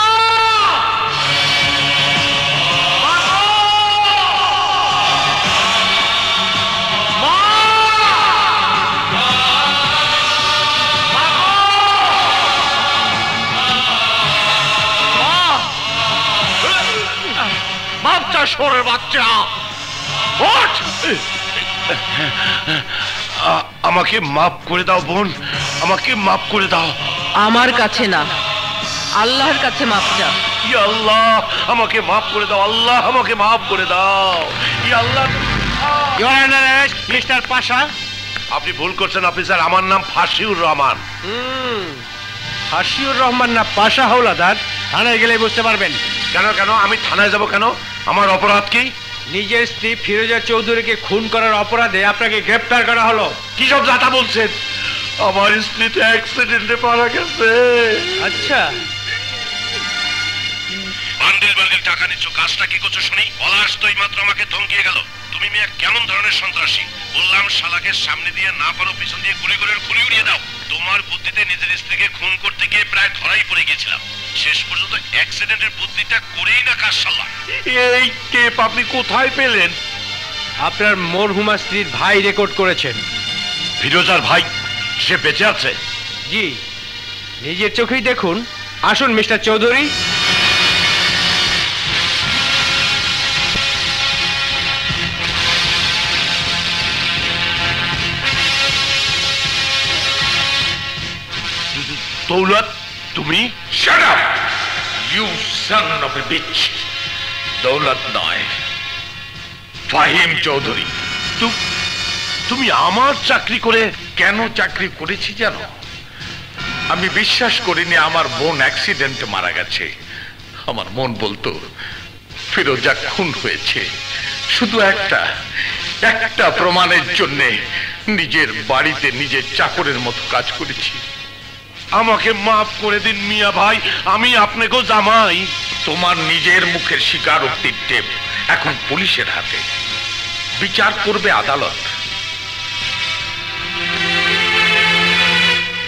বাচ্চা শোরের বাচ্চা আমাকে মাফ করে দাও বোন, আমাকে মাফ করে দাও। আমার কাছে না, আল্লাহর কাছে মাফ চা। ইয়া আল্লাহ আমাকে মাফ করে দাও, আল্লাহ আমাকে মাফ করে দাও। ইয়া আল্লাহ। মিস্টার পাশা, আপনি ভুল করছেন অফিসার, আমার নাম ফাশিউর রহমান। হাসিউর রহমান না পাশা হাওলাদার? থানায় গেলে বুঝতে পারবেন। কেন কেন আমি থানায় যাব কেন? আমার অপরাধ কি? নিজের স্ত্রী ফিরোজা চৌধুরীকে খুন করার অপরাধে আপনাকে গ্রেফতার করা হলো। কি সব জাতা বলছেন? আমার স্ত্রী তো অ্যাক্সিডেন্টে মারা গেছে। আচ্ছা, বান্ডিল বান্ডিল টাকা নিচ্ছ, কাজটা কি করছো শুনি? পলাশ তো মাত্র আমাকে ধমকিয়ে গেল। তুমি মেয়ে কেমন ধরনের সন্ত্রাসী? বললাম শালাকে সামনে দিয়ে না পারো পিছন দিয়ে গুলি করে খুলি উড়িয়ে দাও। তোমার বুদ্ধিতে নিজের স্ত্রীকে খুন করতে গিয়ে প্রায় ধরাই পড়ে গেছিলাম। শেষ পর্যন্ত অ্যাক্সিডেন্টের বুদ্ধিটা করেই না কাজ শালা। এই টেপ আপনি কোথায় পেলেন? আপনার মরহুমা স্ত্রীর ভাই রেকর্ড করেছেন। ফিরোজার ভাই সে বেঁচে আছে? জি, নিজের চোখেই দেখুন। আসুন মিস্টার চৌধুরী। দৌলত, তুমি? Shut up! You son of a bitch! দৌলত নয়, ফাহিম চৌধুরী। তুমি আমার চাকরি করে? কেন চাকরি করেছি জানো? আমি বিশ্বাস করিনি আমার বোন অ্যাক্সিডেন্টে মারা গেছে। আমার মন বলতো ফিরোজা খুন হয়েছে। শুধু একটা প্রমাণের জন্যে নিজের বাড়িতে নিজের চাকরের মতো কাজ করেছি। আমাকে মাফ করে দিন মিয়া ভাই, আমি আপনাকেও জামাই। তোমার নিজের মুখের স্বীকারোক্তির টেপ এখন পুলিশের হাতে, বিচার করবে আদালত।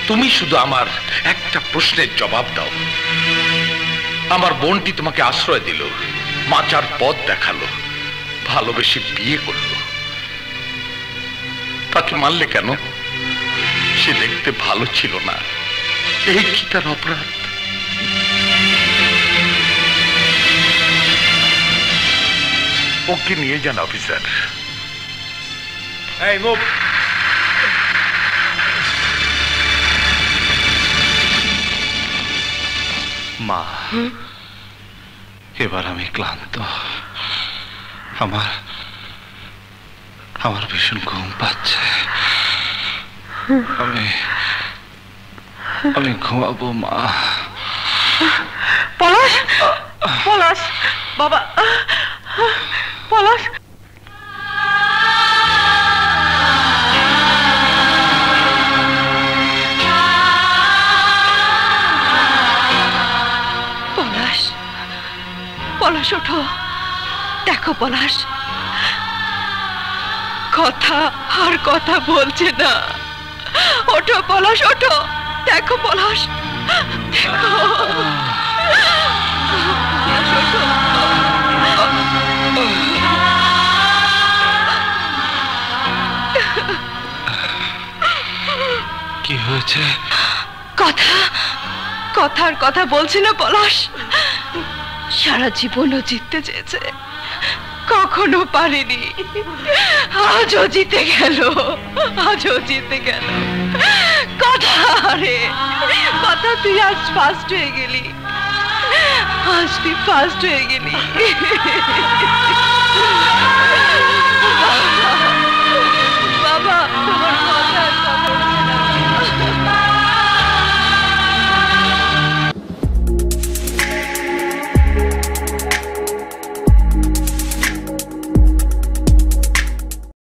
তুমি শুধু আমার একটা প্রশ্নের জবাব দাও। আমার বোনটি তোমাকে আশ্রয় দিল, বাঁচার পথ দেখালো, ভালোবেসে বিয়ে করলো, তাকে মারলে কেন? সে দেখতে ভালো ছিল না, এই কি তার অপরাধ? ওকে নিয়ে যান অফিসার। এই মুভ। মা, এবার আমি ক্লান্ত। আমার ভীষণ ঘুম পাচ্ছে। আমি ঘুমাবো মা। পলাশ, পলাশ বাবা, পলাশ। পলাশ, পলাশ ওঠো, দেখো পলাশ, কথা আর কথা বলছে না। ওঠো পলাশ, ওঠো, দেখো পলাশ, দেখো পলাশ, ওঠো। কি হয়েছে? কথার কথা বলছে না পলাশ। সারা জীবনও জিততে চেয়েছে, কখনো পারেনি, আজও জিতে গেল, আজও জিতে গেল। কথা রে কথা, তুই আজ ফার্স্ট হয়ে গেলি। আজ তুই ফার্স্ট হয়ে গেলি। বাবা, তোমার